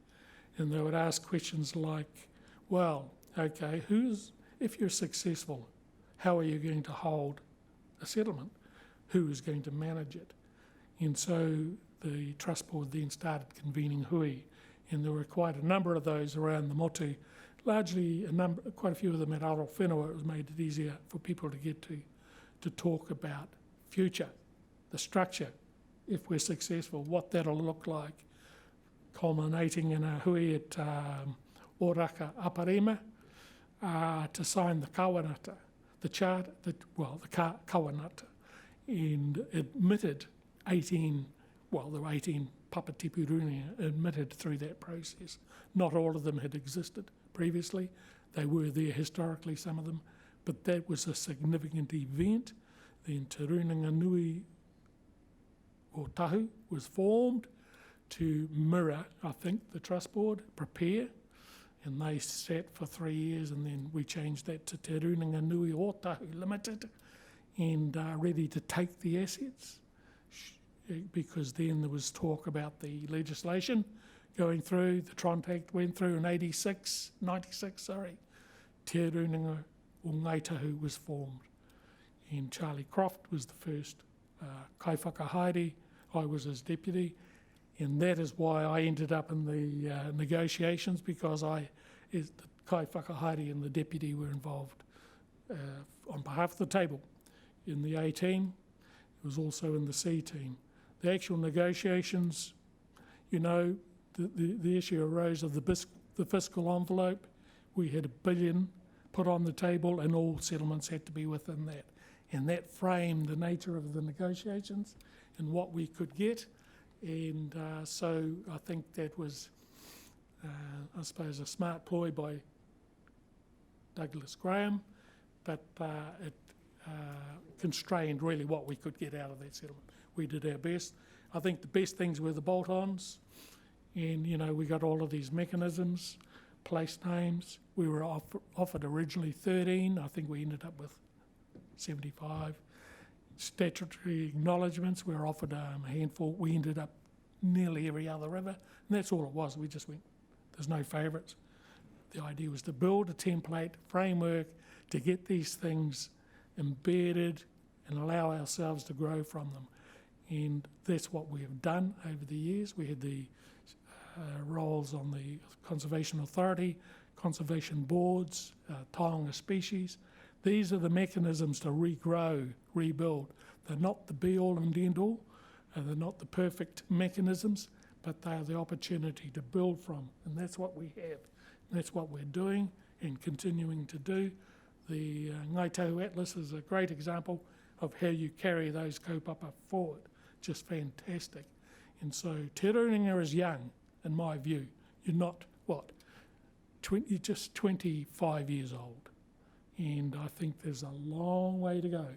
And they would ask questions like, well, okay, if you're successful, how are you going to hold a settlement? Who is going to manage it? And so the Trust Board then started convening hui, and there were quite a number of those around the motu. Largely, quite a few of them at Aroa Whenua. It was made it easier for people to get to talk about future, the structure, if we're successful, what that'll look like, culminating in a hui at Oraka Aparema to sign the kawanata, the charter, the kawanata, and admitted 18, well, there were 18 papatipurunga admitted through that process. Not all of them had existed previously. They were there historically, some of them, but that was a significant event. Then Te Runanga Nui o Tahu was formed to mirror, I think, the Trust Board, prepare, and they sat for 3 years, and then we changed that to Te Runanga Nui o Tahu Limited, and ready to take the assets, because then there was talk about the legislation going through. The Tront Act went through in 96, Te Runanga o Ngāi Tahu was formed. And Charlie Croft was the first kaiwhakahaere. I was his deputy. And that is why I ended up in the negotiations, because the kaiwhakahaere and the deputy were involved on behalf of the table in the A team. It was also in the C team. The actual negotiations, the issue arose of the fiscal envelope. We had $1 billion put on the table, and all settlements had to be within that. And that framed the nature of the negotiations and what we could get. And so I think that was, I suppose, a smart ploy by Douglas Graham, but it constrained really what we could get out of that settlement. We did our best. I think the best things were the bolt-ons, and we got all of these mechanisms, place names. We were offered originally 13. I think we ended up with 75. Statutory acknowledgements, we were offered a handful. We ended up nearly every other river, and that's all it was. We just went, there's no favourites. The idea was to build a template, framework, to get these things embedded and allow ourselves to grow from them. And that's what we have done over the years. We had the roles on the Conservation Authority, conservation boards, taonga species. These are the mechanisms to regrow, rebuild. They're not the be-all and end-all, they're not the perfect mechanisms, but they are the opportunity to build from, and that's what we have. And that's what we're doing and continuing to do. The Ngāi Tahu Atlas is a great example of how you carry those kaupapa forward. Just fantastic. And so te rauninga is young, in my view. You're not, you're just 25 years old. And I think there's a long way to go.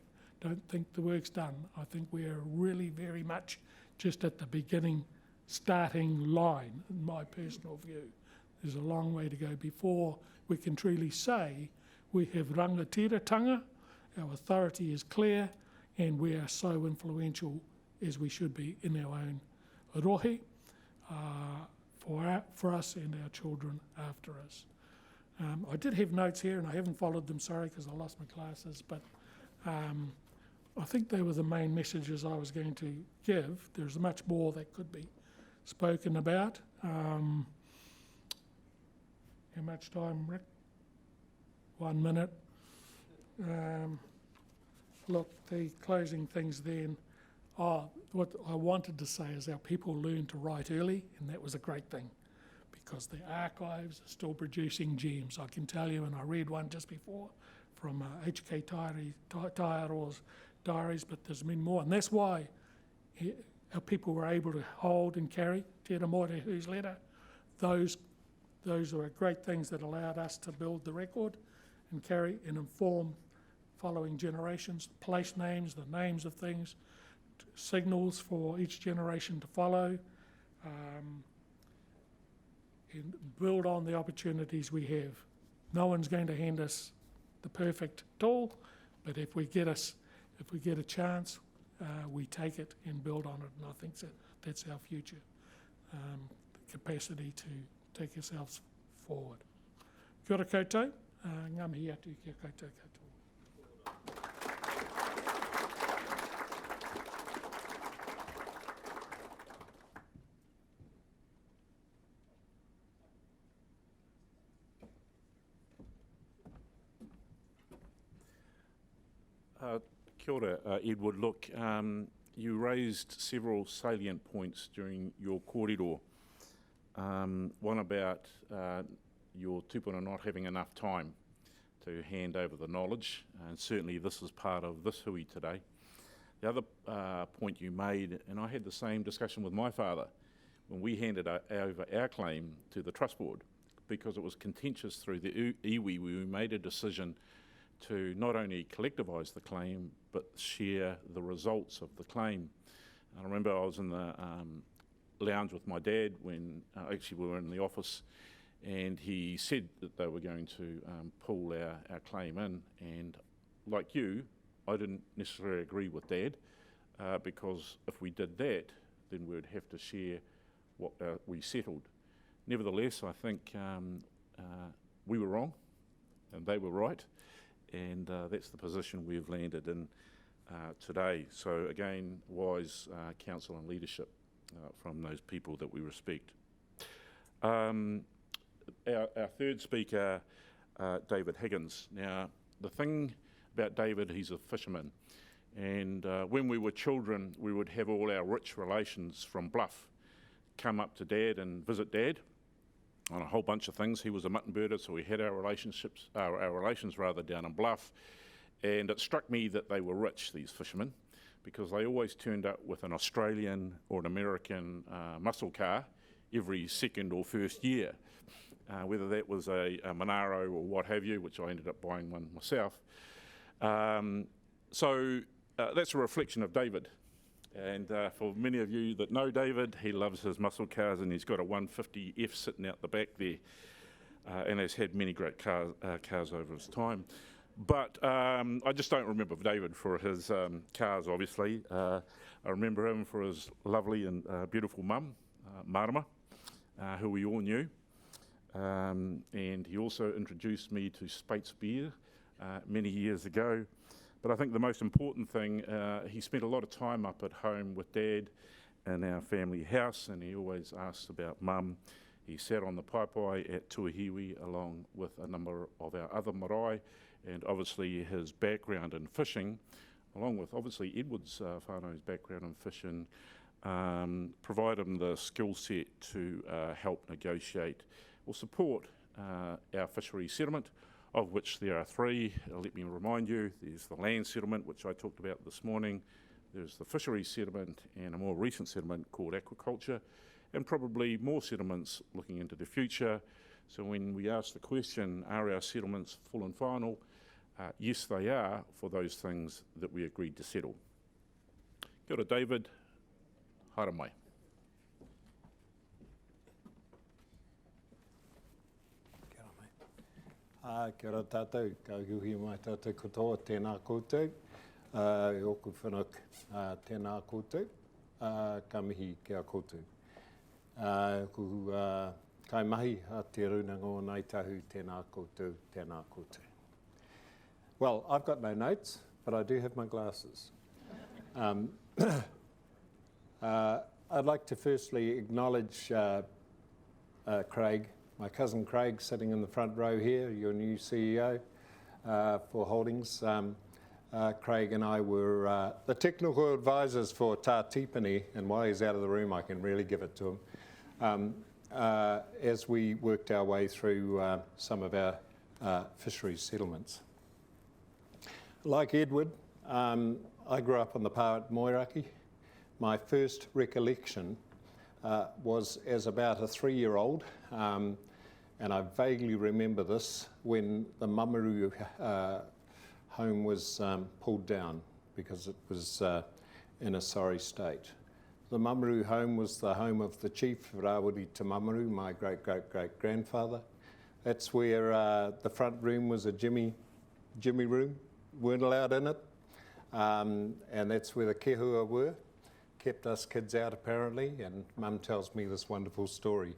Don't think the work's done. I think we're really very much just at the beginning, starting line, in my personal view. There's a long way to go before we can truly say we have rangatiratanga, our authority is clear, and we are so influential as we should be in our own rohe for us and our children after us. I did have notes here, and I haven't followed them, sorry, because I lost my glasses, but I think they were the main messages I was going to give. There's much more that could be spoken about. How much time, Rick? 1 minute. Look, the closing things then. What I wanted to say is our people learned to write early, and that was a great thing, because the archives are still producing gems. I can tell you, and I read one just before from H.K. Taiaroa's diaries, but there's been more. And that's why our people were able to hold and carry Te Ramorehu's letter. Those were great things that allowed us to build the record and carry and inform following generations, place names, the names of things, signals for each generation to follow, and build on the opportunities we have. No one's going to hand us the perfect tool, but if we get a chance, we take it and build on it, and I think that's our future, the capacity to take ourselves forward. Kia ora koutou, ngā mihi atu kia koutou katoa. Kia ora, Edward. Look, you raised several salient points during your kōrero. One about your tupuna not having enough time to hand over the knowledge, and certainly this is part of this hui today. The other point you made, and I had the same discussion with my father when we handed over our claim to the Trust Board, because it was contentious through the iwi. We made a decision to not only collectivise the claim, but share the results of the claim. I remember I was in the lounge with my dad when actually we were in the office, and he said that they were going to pull our claim in, and like you, I didn't necessarily agree with Dad, because if we did that, then we'd have to share what we settled. Nevertheless, I think we were wrong and they were right, and that's the position we've landed in today. So again, wise counsel and leadership from those people that we respect. Our third speaker, David Higgins. Now, the thing about David, he's a fisherman, and when we were children, we would have all our rich relations from Bluff come up to Dad and visit Dad on a whole bunch of things. He was a mutton birder, so we had our relations down in Bluff, and it struck me that they were rich, these fishermen, because they always turned up with an Australian or an American muscle car every second or first year, whether that was a Monaro or what have you, which I ended up buying one myself. So that's a reflection of David. And for many of you that know David, he loves his muscle cars, and he's got a 150F sitting out the back there, and has had many great cars over his time. But I just don't remember David for his cars, obviously. I remember him for his lovely and beautiful mum, Marama, who we all knew. And he also introduced me to Speight's beer many years ago. But I think the most important thing, he spent a lot of time up at home with Dad in our family house, and he always asked about Mum. He sat on the paipai at Tuahiwi along with a number of our other marae, and obviously his background in fishing, along with obviously Edward's whānau's background in fishing, provide him the skill set to help negotiate or support our fishery settlement, of which there are three. Let me remind you, there's the land settlement, which I talked about this morning, there's the fishery settlement, and a more recent settlement called aquaculture, and probably more settlements looking into the future. So when we ask the question, are our settlements full and final? Yes, they are, for those things that we agreed to settle. Kia ora, David. Haere mai. Kia ora, mate. Kia ora tātou, ka huhi mai tātou katoa, tēnā koutou. E oku whanuk, tēnā koutou, ka mihi kia koutou. Kai mahi a te runanga o Ngāi Tahu, tēnā koutou, tēnā koutou. Well, I've got no notes, but I do have my glasses. I'd like to firstly acknowledge Craig, my cousin Craig, sitting in the front row here, your new CEO for Holdings. Craig and I were the technical advisors for Tā Tipani, and while he's out of the room, I can really give it to him, as we worked our way through some of our fisheries settlements. Like Edward, I grew up on the pā at Moeraki. My first recollection was as about a 3-year-old, and I vaguely remember this when the Mamaru home was pulled down because it was in a sorry state. The Mamaru home was the home of the chief, Rawiri Te Mamaru, my great-great-great-grandfather. That's where the front room was a Jimmy room, weren't allowed in it, and that's where the kehua were. Kept us kids out apparently, and Mum tells me this wonderful story.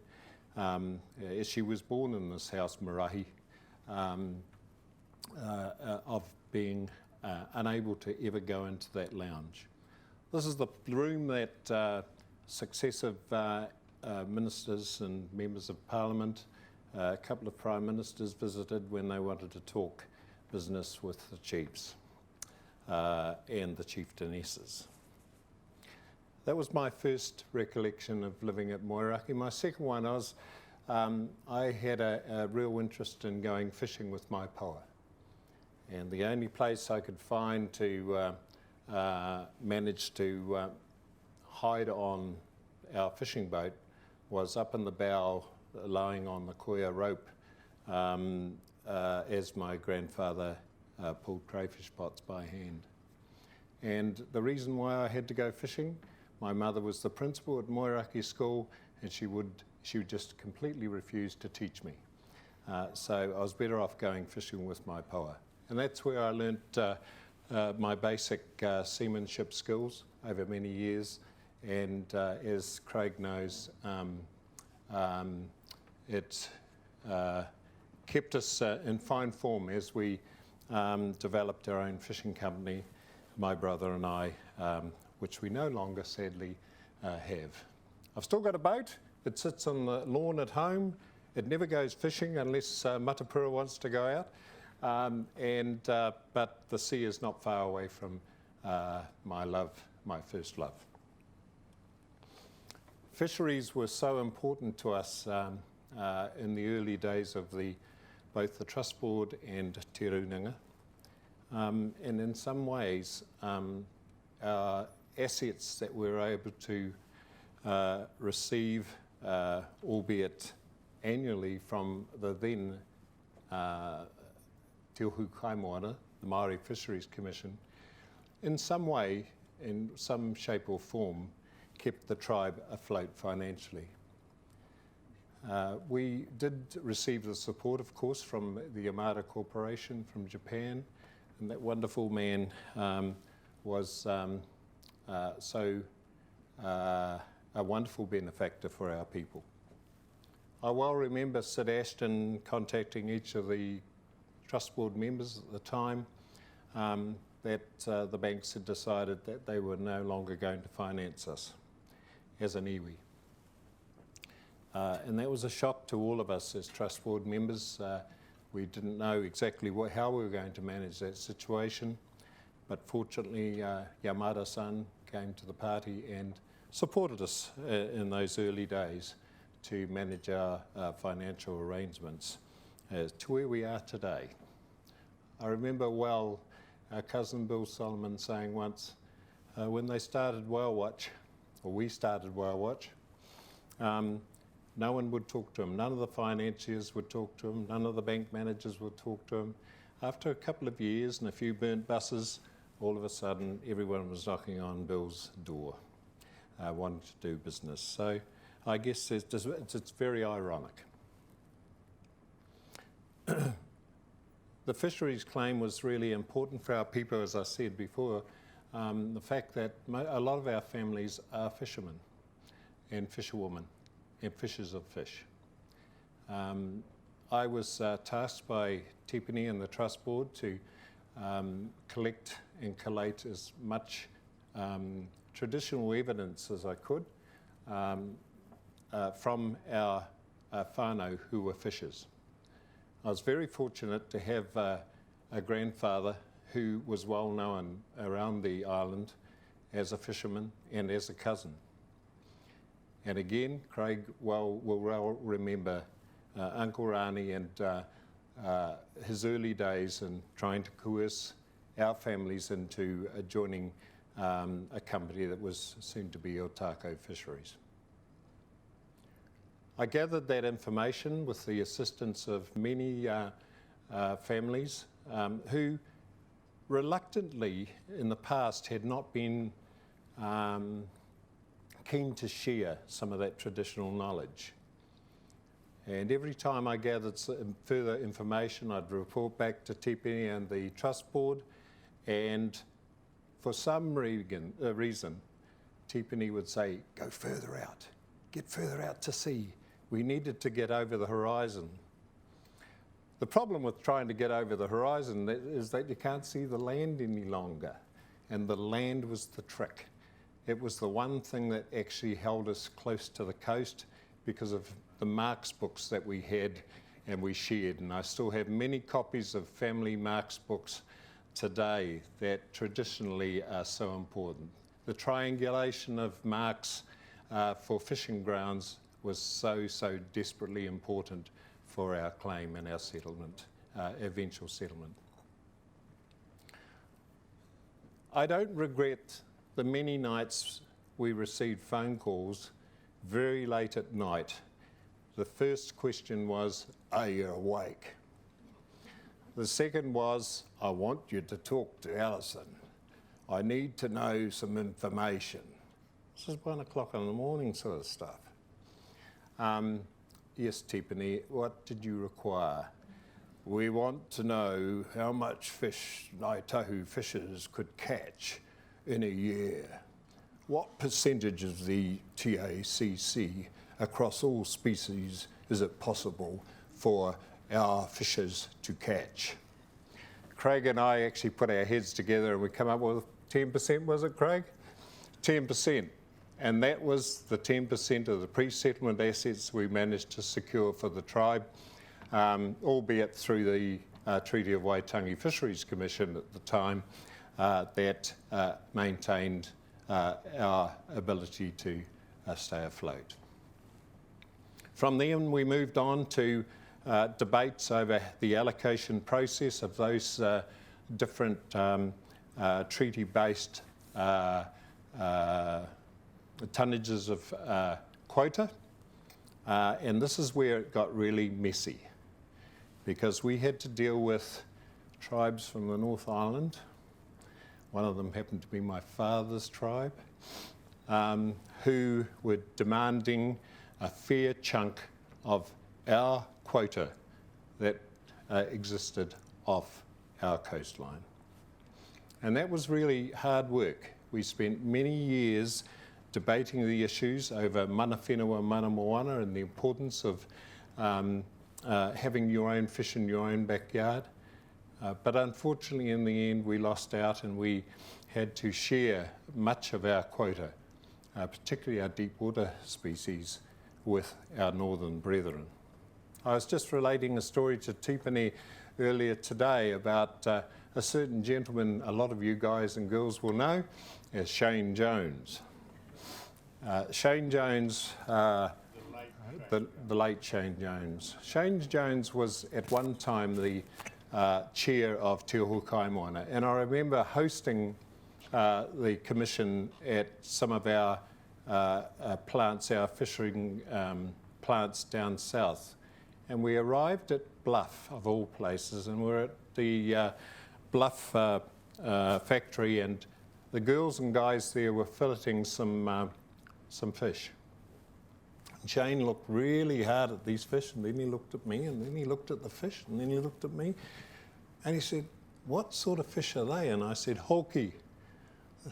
As she was born in this house, Marahi, of being unable to ever go into that lounge. This is the room that successive ministers and members of parliament, a couple of prime ministers visited when they wanted to talk business with the chiefs and the chieftainesses. That was my first recollection of living at Moeraki. My second one was I had a real interest in going fishing with my paua. And the only place I could find to manage to hide on our fishing boat was up in the bow, lying on the koia rope, as my grandfather pulled crayfish pots by hand. And the reason why I had to go fishing, my mother was the principal at Moeraki School, and she would just completely refuse to teach me. So I was better off going fishing with my paua. And that's where I learnt my basic seamanship skills over many years. And as Craig knows, it kept us in fine form as we developed our own fishing company, my brother and I, which we no longer sadly have. I've still got a boat. It sits on the lawn at home. It never goes fishing unless Matapura wants to go out. But the sea is not far away from my first love. Fisheries were so important to us in the early days of both the Trust Board and Te Runanga. And in some ways, our assets that we were able to receive, albeit annually, from the then Te Uhu Kaimoana, the Māori Fisheries Commission, in some way, in some shape or form, kept the tribe afloat financially. We did receive the support, of course, from the Yamada Corporation from Japan, and that wonderful man was a wonderful benefactor for our people. I well remember Sid Ashton contacting each of the Trust Board members at the time that the banks had decided that they were no longer going to finance us as an iwi. And that was a shock to all of us as Trust Board members. We didn't know exactly how we were going to manage that situation, but fortunately Yamada-san came to the party and supported us in those early days to manage our financial arrangements to where we are today. I remember well our cousin Bill Solomon saying once, when they started Whale Watch, or we started Whale Watch, no one would talk to him. None of the financiers would talk to him. None of the bank managers would talk to him. After a couple of years and a few burnt buses, all of a sudden everyone was knocking on Bill's door, wanting to do business. So I guess it's very ironic. The fisheries claim was really important for our people, as I said before. The fact that a lot of our families are fishermen and fisherwomen and fishers of fish. I was tasked by Tipini and the Trust Board to collect and collate as much traditional evidence as I could from our whānau who were fishers. I was very fortunate to have a grandfather who was well known around the island as a fisherman and as a cousin. And again, Craig will well remember Uncle Rani and his early days in trying to coerce our families into joining a company that was soon to be Otako Fisheries. I gathered that information with the assistance of many families who reluctantly in the past had not been keen to share some of that traditional knowledge. And every time I gathered further information, I'd report back to Tipini and the Trust Board, and for some reason, Tipini would say, go further out, get further out to sea. We needed to get over the horizon. The problem with trying to get over the horizon is that you can't see the land any longer, and the land was the trick. It was the one thing that actually held us close to the coast because of the marks books that we had and we shared. And I still have many copies of family marks books today that traditionally are so important. The triangulation of marks for fishing grounds was so desperately important for our claim and our settlement, eventual settlement. I don't regret the many nights we received phone calls very late at night. The first question was, are you awake? The second was, I want you to talk to Alison. I need to know some information. This is 1 o'clock in the morning sort of stuff. Yes, Tipini, what did you require? We want to know how much fish Ngāi Tahu fishers could catch in a year. What percentage of the TACC across all species is it possible for our fishers to catch? Craig and I actually put our heads together and we come up with 10%, was it, Craig? 10%. And that was the 10% of the pre-settlement assets we managed to secure for the tribe, albeit through the Treaty of Waitangi Fisheries Commission at the time, that maintained our ability to stay afloat. From then we moved on to debates over the allocation process of those different treaty-based tonnages of quota, and this is where it got really messy, because we had to deal with tribes from the North Island. One of them happened to be my father's tribe, who were demanding a fair chunk of our quota that existed off our coastline. And that was really hard work. We spent many years debating the issues over mana whenua, mana moana, and the importance of having your own fish in your own backyard. But unfortunately, in the end, we lost out and we had to share much of our quota, particularly our deep water species, with our northern brethren. I was just relating a story to Tipene earlier today about a certain gentleman a lot of you guys and girls will know as Shane Jones. Shane Jones, the late Shane Jones. Shane Jones was at one time the chair of Te Oho Kaimoana, and I remember hosting the commission at some of our plants, our fishing plants down south. And we arrived at Bluff, of all places, and we're at the Bluff factory, and the girls and guys there were filleting some fish. And Shane looked really hard at these fish, and then he looked at me, and then he looked at the fish, and then he looked at me, and he said, "What sort of fish are they?" And I said, "Hoki.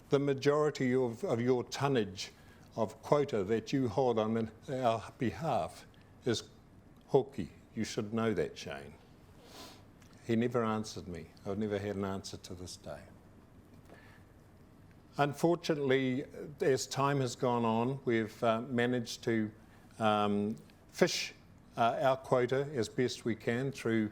The majority of your tonnage of quota that you hold on our behalf is hoki. You should know that, Shane." He never answered me. I've never had an answer to this day. Unfortunately, as time has gone on, we've managed to fish our quota as best we can through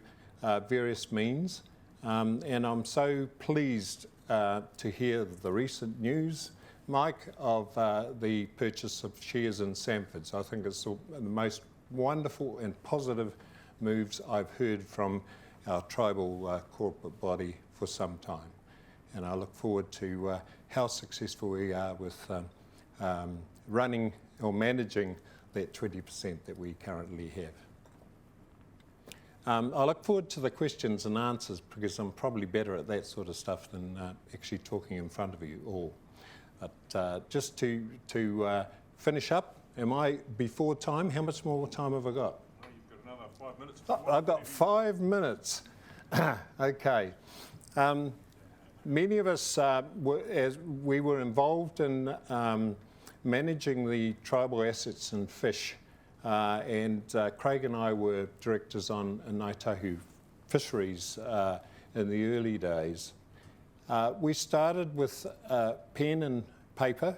various means. And I'm so pleased to hear the recent news, Mike, of the purchase of shares in Sanford's. I think it's the most wonderful and positive moves I've heard from our tribal corporate body for some time. And I look forward to how successful we are with running or managing that 20% that we currently have. I look forward to the questions and answers because I'm probably better at that sort of stuff than actually talking in front of you all. But just to finish up, am I before time? How much more time have I got? Oh, you've got another 5 minutes. Oh, I've got 5 minutes. Okay. Many of us, as we were involved in managing the tribal assets and fish, and Craig and I were directors on Ngāi Tahu fisheries in the early days. We started with pen and paper.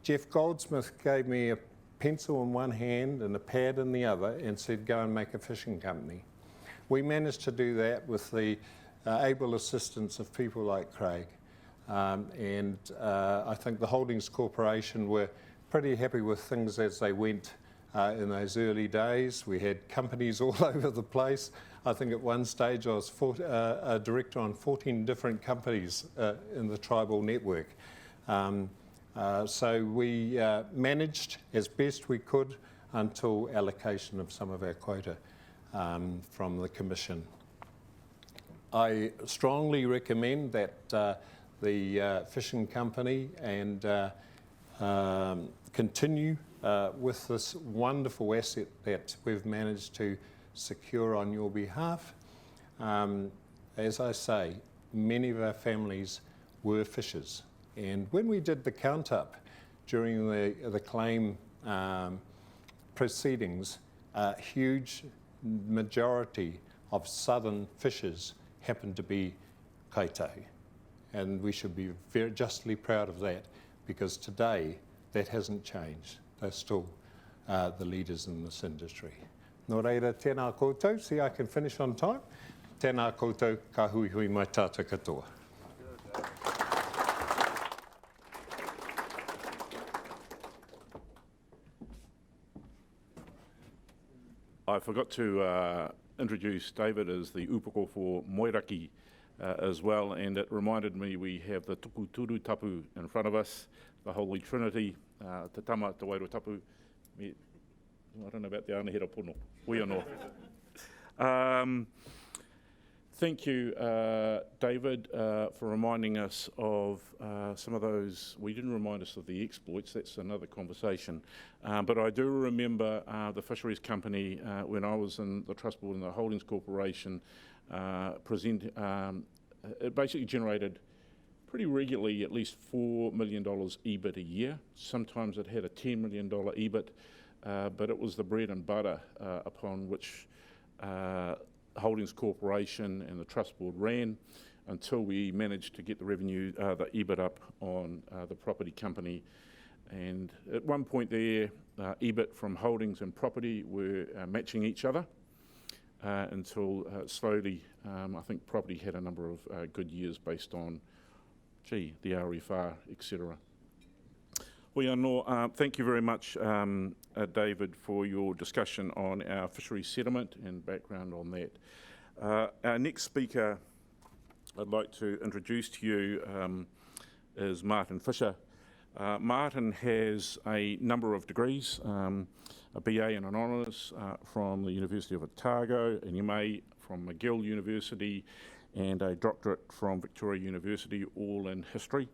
Jeff Goldsmith gave me a pencil in one hand and a pad in the other and said, "Go and make a fishing company." We managed to do that with the able assistance of people like Craig. And I think the Holdings Corporation were pretty happy with things as they went in those early days. We had companies all over the place. I think at one stage I was a director on 14 different companies in the tribal network. So we managed as best we could until allocation of some of our quota from the Commission. I strongly recommend that the fishing company and continue with this wonderful asset that we've managed to secure on your behalf. As I say, many of our families were fishers. And when we did the count up during the claim proceedings, a huge majority of southern fishers happened to be Ngāi Tahu. And we should be very justly proud of that, because today that hasn't changed. They're still the leaders in this industry. Nō reira, tēnā koutou, see I can finish on time. Tēnā koutou, ka hui hui mai tātou katoa. I forgot to introduce David as the upoko for Moiraki as well, and it reminded me we have the tupu turu tapu in front of us, the Holy Trinity, te tama te wairo tapu. I don't know about the anahera pono. We are not. Thank you, David, for reminding us of some of those. We didn't remind us of the exploits, that's another conversation. But I do remember the Fisheries Company, when I was in the Trust Board and the Holdings Corporation, it basically generated pretty regularly at least $4 million EBIT a year. Sometimes it had a $10 million EBIT, but it was the bread and butter upon which Holdings Corporation and the Trust Board ran until we managed to get the revenue, the EBIT up on the property company. And at one point there, EBIT from holdings and property were matching each other until slowly, I think property had a number of good years based on, the RFR, etc. Thank you very much, David, for your discussion on our fisheries settlement and background on that. Our next speaker I'd like to introduce to you is Martin Fisher. Martin has a number of degrees, a BA and an honours from the University of Otago, an MA from McGill University, and a doctorate from Victoria University, all in history.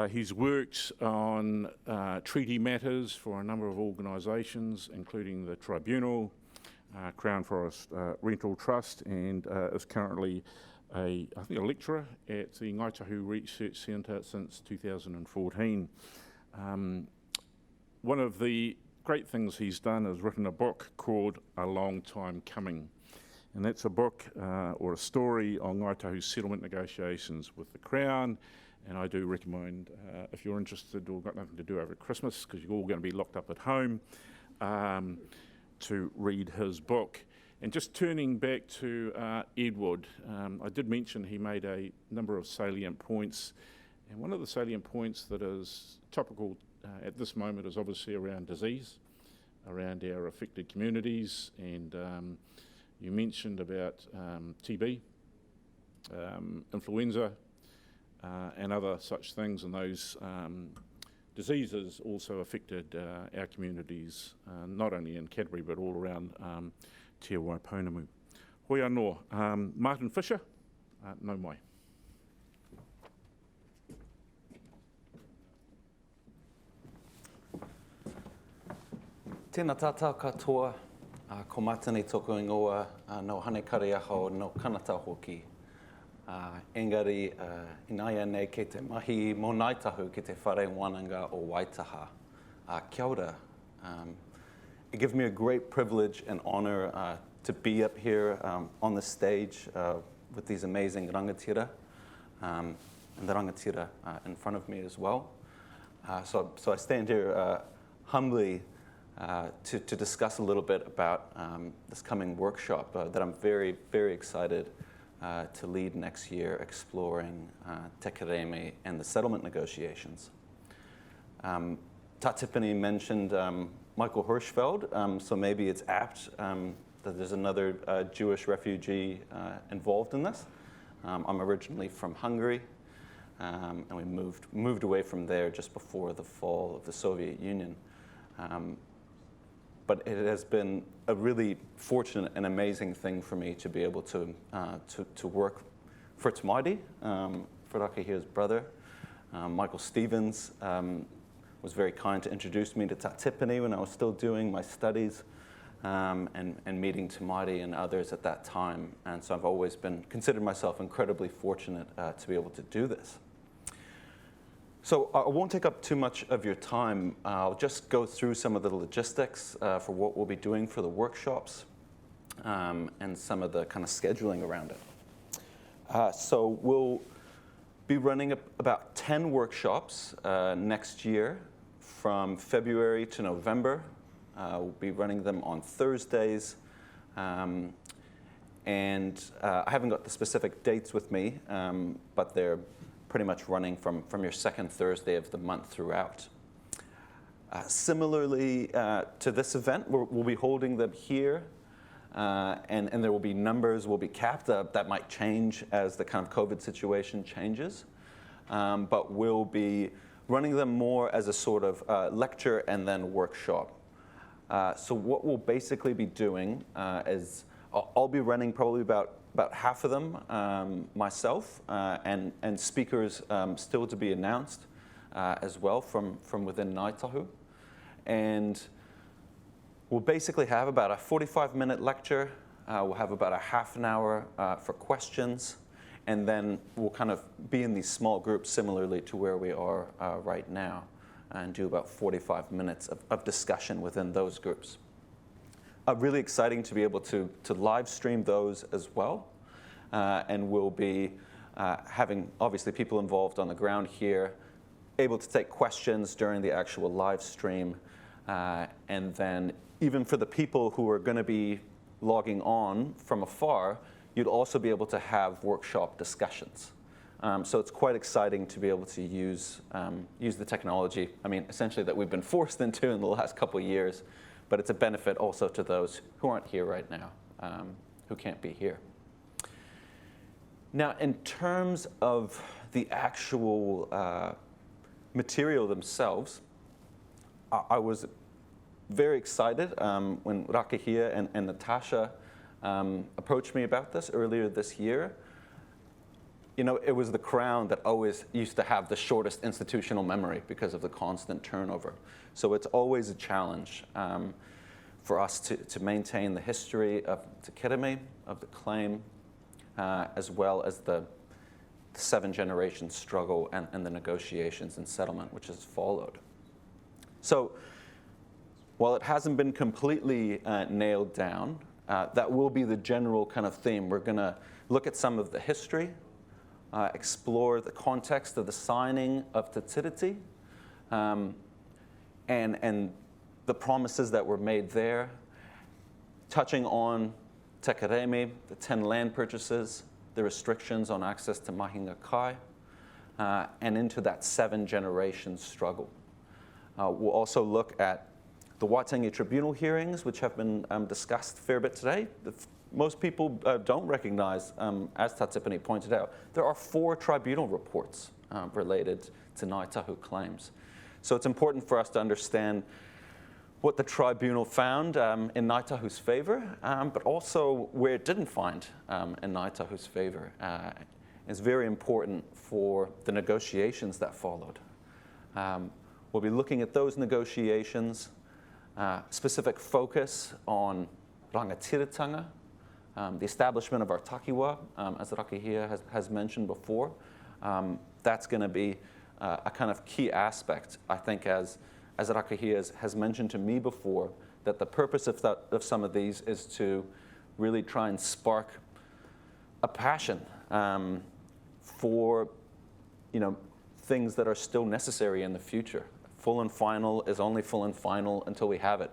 He's worked on treaty matters for a number of organisations, including the Tribunal, Crown Forest Rental Trust, and is currently I think a lecturer at the Ngāi Tahu Research Centre since 2014. One of the great things he's done is written a book called A Long Time Coming, and that's a book or a story on Ngāi Tahu's settlement negotiations with the Crown. And I do recommend, if you're interested or got nothing to do over Christmas, because you're all going to be locked up at home, to read his book. And just turning back to Edward, I did mention he made a number of salient points. And one of the salient points that is topical at this moment is obviously around disease, around our affected communities. And you mentioned about TB, influenza, and other such things, and those diseases also affected our communities, not only in Canterbury but all around Te Waiponamu. Hoi anō, Martin Fisher, nau mai. Tēnā tātou katoa, ko matane toko ingoa, no hane kare aho, no kanata hoki. Engari, inaia nei ke te mahi mō Ngāi Tahu ki te whare wānanga o Waitaha. Kia ora. It gives me a great privilege and honor to be up here on the stage with these amazing rangatira, and the rangatira in front of me as well. So I stand here humbly to discuss a little bit about this coming workshop that I'm very, very excited to lead next year, exploring Te Kerēme and the settlement negotiations. Tatipani mentioned Michael Hirschfeld, so maybe it's apt that there's another Jewish refugee involved in this. I'm originally from Hungary, and we moved away from there just before the fall of the Soviet Union. But it has been a really fortunate and amazing thing for me to be able to work for Te Māori, for Rakahia's brother. Michael Stevens was very kind to introduce me to Tatipani when I was still doing my studies, and meeting Te Māori and others at that time. And so I've always considered myself incredibly fortunate to be able to do this. So I won't take up too much of your time. I'll just go through some of the logistics for what we'll be doing for the workshops, and some of the kind of scheduling around it. So we'll be running about 10 workshops next year from February to November. We'll be running them on Thursdays. And I haven't got the specific dates with me, but they're pretty much running from your second Thursday of the month throughout. Similarly to this event, we'll be holding them here, and there will be numbers will be capped. That might change as the kind of COVID situation changes, but we'll be running them more as a sort of lecture and then workshop. So what we'll basically be doing is I'll be running probably about half of them myself, and speakers still to be announced as well from within Ngāi Tahu. And we'll basically have about a 45-minute lecture. We'll have about a half an hour for questions, and then we'll kind of be in these small groups similarly to where we are right now, and do about 45 minutes of discussion within those groups. really exciting to be able to live stream those as well. And we'll be having, obviously, people involved on the ground here, able to take questions during the actual live stream. And then even for the people who are going to be logging on from afar, you'd also be able to have workshop discussions. So it's quite exciting to be able to use the technology, I mean, essentially that we've been forced into in the last couple of years, but it's a benefit also to those who aren't here right now, who can't be here. Now, in terms of the actual material themselves, I was very excited when Rakahia and Natasha approached me about this earlier this year. You know, it was the Crown that always used to have the shortest institutional memory because of the constant turnover. So it's always a challenge for us to maintain the history of Te Kerēme, of the claim, as well as the 7-generation struggle and the negotiations and settlement which has followed. So while it hasn't been completely nailed down, that will be the general kind of theme. We're going to look at some of the history, explore the context of the signing of Te Tiriti, and the promises that were made there, touching on Te Kerēme, the 10 land purchases, the restrictions on access to mahinga kai, and into that 7-generation struggle. We'll also look at the Waitangi Tribunal hearings, which have been discussed a fair bit today. Most people don't recognize, as Tatipani pointed out, there are 4 tribunal reports related to Ngāi Tahu claims. So it's important for us to understand what the tribunal found in Ngāi Tahu's favor, but also where it didn't find in Ngāi Tahu's favor. It's very important for the negotiations that followed. We'll be looking at those negotiations, specific focus on rangatiratanga, the establishment of our takiwa, as Rakahia has mentioned before. That's going to be a kind of key aspect, I think, as Rakahia has mentioned to me before, that the purpose of some of these is to really try and spark a passion for, things that are still necessary in the future. Full and final is only full and final until we have it.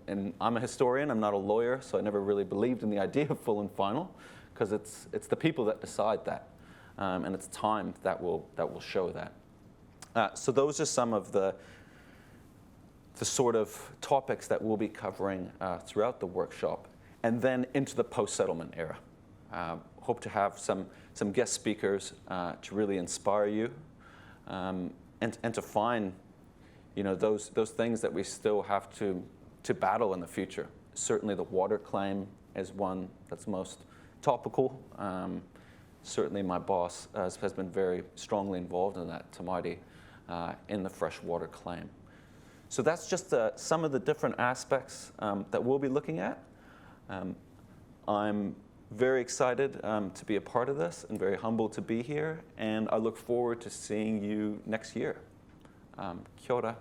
And I'm a historian, I'm not a lawyer, so I never really believed in the idea of full and final, because it's the people that decide that, and it's time that will show that. So those are some of the sort of topics that we'll be covering throughout the workshop, and then into the post-settlement era. Hope to have some guest speakers to really inspire you, and to find those things that we still have to battle in the future. Certainly the water claim is one that's most topical. Certainly my boss has been very strongly involved in that, Tamaiti, in the freshwater claim. So that's just some of the different aspects that we'll be looking at. I'm very excited to be a part of this and very humbled to be here, and I look forward to seeing you next year. Kia ora.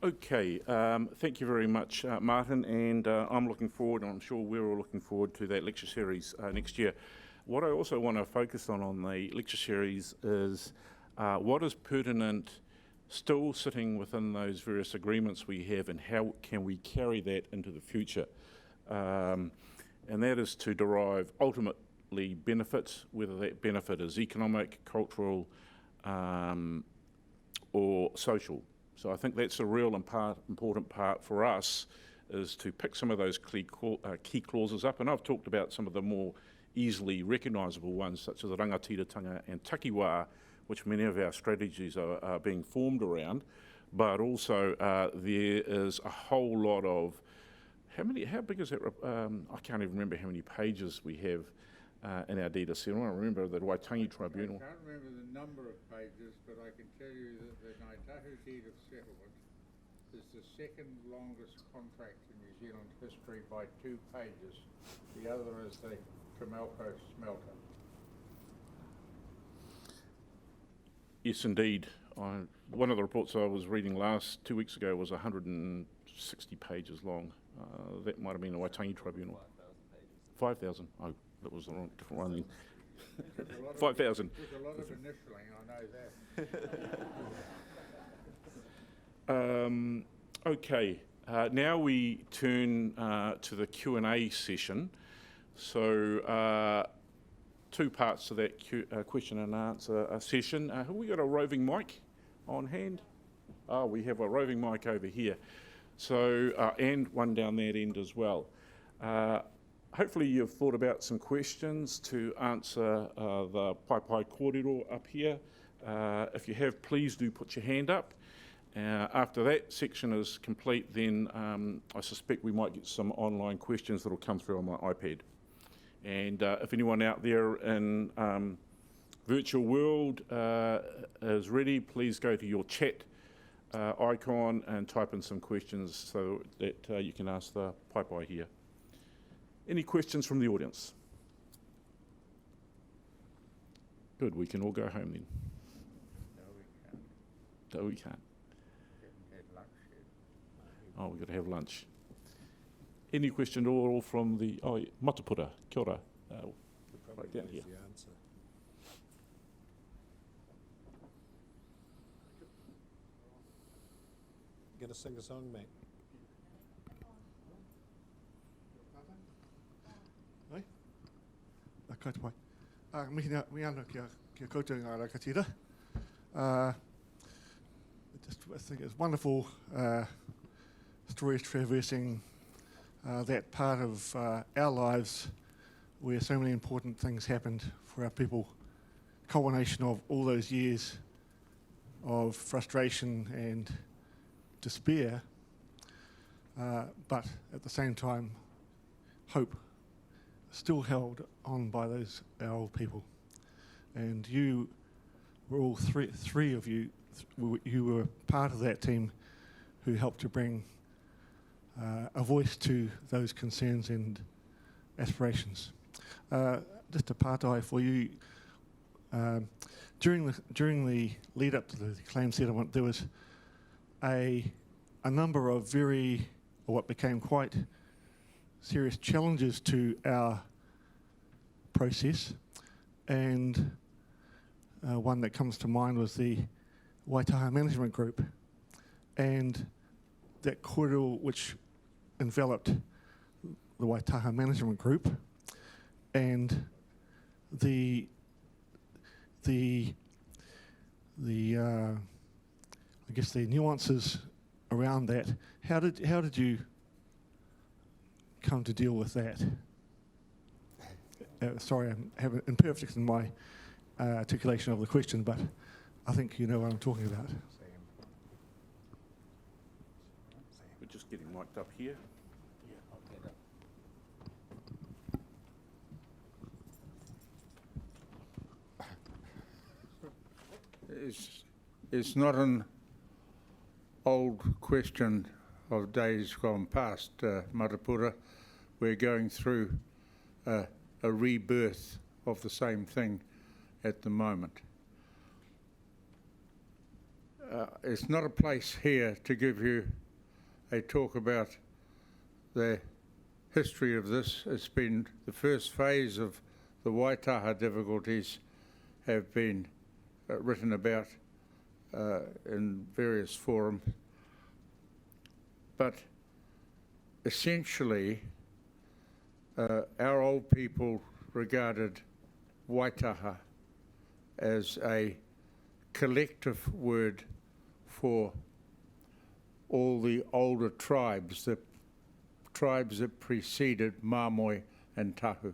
Okay, thank you very much, Martin, and I'm looking forward, and I'm sure we're all looking forward to that lecture series next year. What I also want to focus on the lecture series is what is pertinent still sitting within those various agreements we have, and how can we carry that into the future. And that is to derive ultimately benefits, whether that benefit is economic, cultural, or social. So I think that's a real important part for us, is to pick some of those key clauses up. And I've talked about some of the more easily recognisable ones, such as rangatiratanga and takiwa, which many of our strategies are being formed around. But also there is a whole lot of, how big is that? I can't even remember how many pages we have in our data set. I remember the Waitangi Tribunal. I can't remember the number of pages, but I can tell you that the Ngāi Tahu deed of settlement is the second longest contract in New Zealand history by 2 pages. The other is the Kamelko smelter. Yes, indeed. One of the reports I was reading 2 weeks ago was 160 pages long. That might have been the Waitangi Tribunal. 5,000. Oh, that was the wrong, different one then. 5,000. There's a lot of initialing, I know that. Okay, now we turn to the Q&A session. So 2 parts to that question and answer session. Have we got a roving mic on hand? Oh, we have a roving mic over here. So, and one down that end as well. Hopefully you've thought about some questions to answer the pai kōrero up here. If you have, please do put your hand up. After that section is complete, then I suspect we might get some online questions that will come through on my iPad. And if anyone out there in virtual world is ready, please go to your chat icon and type in some questions so that you can ask the pai here. Any questions from the audience? Good, we can all go home then. No, we can't. No, we can't. Haven't had lunch yet. Oh, we've got to have lunch. Any question at all from the... Oh, Matapura, kia ora. Right down here. The answer. Gonna sing a song, mate? Kai te pai. Mi ana kia koutou ngā rakatira. I think it's wonderful stories traversing that part of our lives where so many important things happened for our people. Culmination of all those years of frustration and despair, but at the same time, hope still held on by those our old people. And you were all three of you, you were part of that team who helped to bring a voice to those concerns and aspirations. Just a pātai for you, during the lead up to the claim settlement, there was a number of what became quite serious challenges to our process, and one that comes to mind was the Waitaha Management Group, and that kōrero which enveloped the Waitaha Management Group, and the I guess the nuances around that. How did you come to deal with that? Sorry, I'm having imperfect in my articulation of the question, but I think you know what I'm talking about. We're just getting mic'd up here. It's not an old question of days gone past, Matapura. We're going through a rebirth of the same thing at the moment. It's not a place here to give you a talk about the history of this. It's been the first phase of the Waitaha difficulties have been written about in various forums. But essentially, our old people regarded Waitaha as a collective word for all the older tribes, the tribes that preceded Māmoe and Tahu.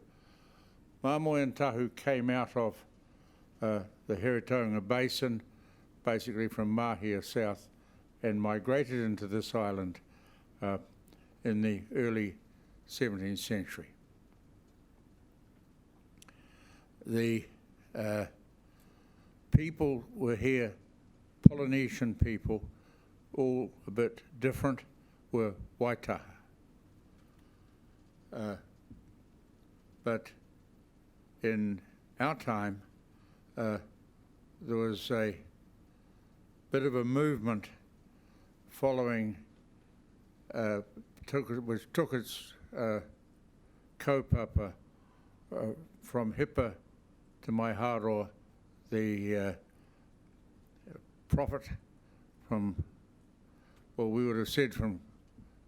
Māmoe and Tahu came out of the Heretaunga Basin, basically from Mahia south, and migrated into this island in the early 17th century. The people were here, Polynesian people, all a bit different, were Waitaha. But in our time, there was a bit of a movement following, which took its kaupapa from Hipa to Maiharoa, the prophet from, well, we would have said from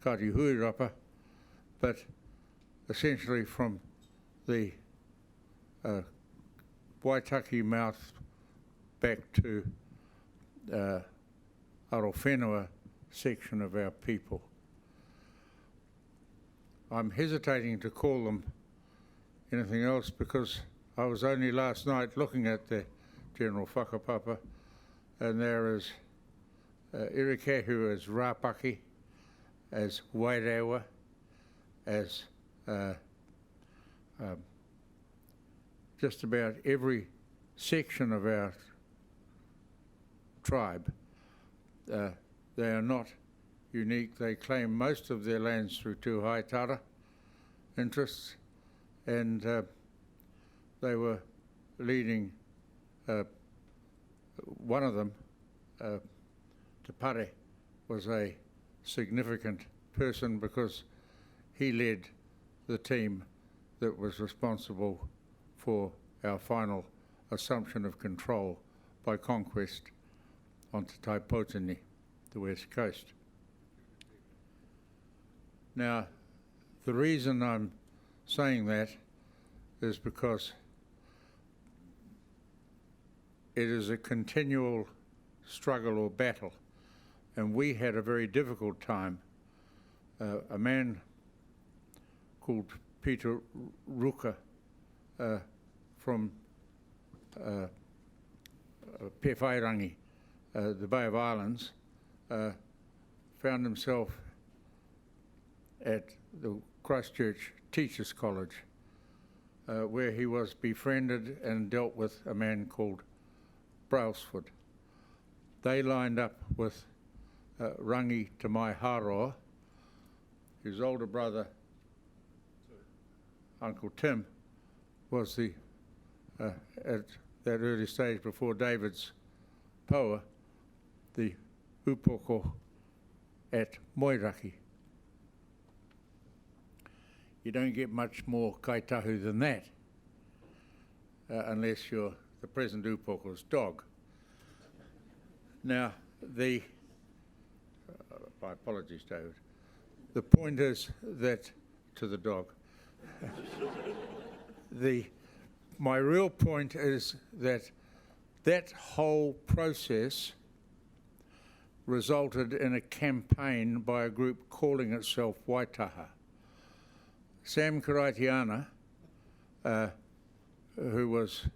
Katihuirapa, but essentially from the Waitaki mouth back to Arowhenua section of our people. I'm hesitating to call them anything else because I was only last night looking at the general whakapapa, and there is Irikehu as Rapaki, as Wairewa, as just about every section of our tribe. They are not unique. They claim most of their lands through two haitara interests, and they were leading one of them, Te Pare, was a significant person because he led the team that was responsible for our final assumption of control by conquest onto Taipotini, the west coast. Now, the reason I'm saying that is because it is a continual struggle or battle, and we had a very difficult time. A man called Peter Ruka from Pewhairangi, the Bay of Islands, found himself at the Christchurch Teachers College, where he was befriended and dealt with a man called Brailsford. They lined up with Rangi Te Maiharoa, whose older brother, Uncle Tim, was the, at that early stage before David's poa, the upoko at Moiraki. You don't get much more Ngāi Tahu than that, unless you're the present upoko's dog. Now, my apologies, David. The point is that, to the dog, my real point is that that whole process resulted in a campaign by a group calling itself Waitaha. Sam Karaitiana, who was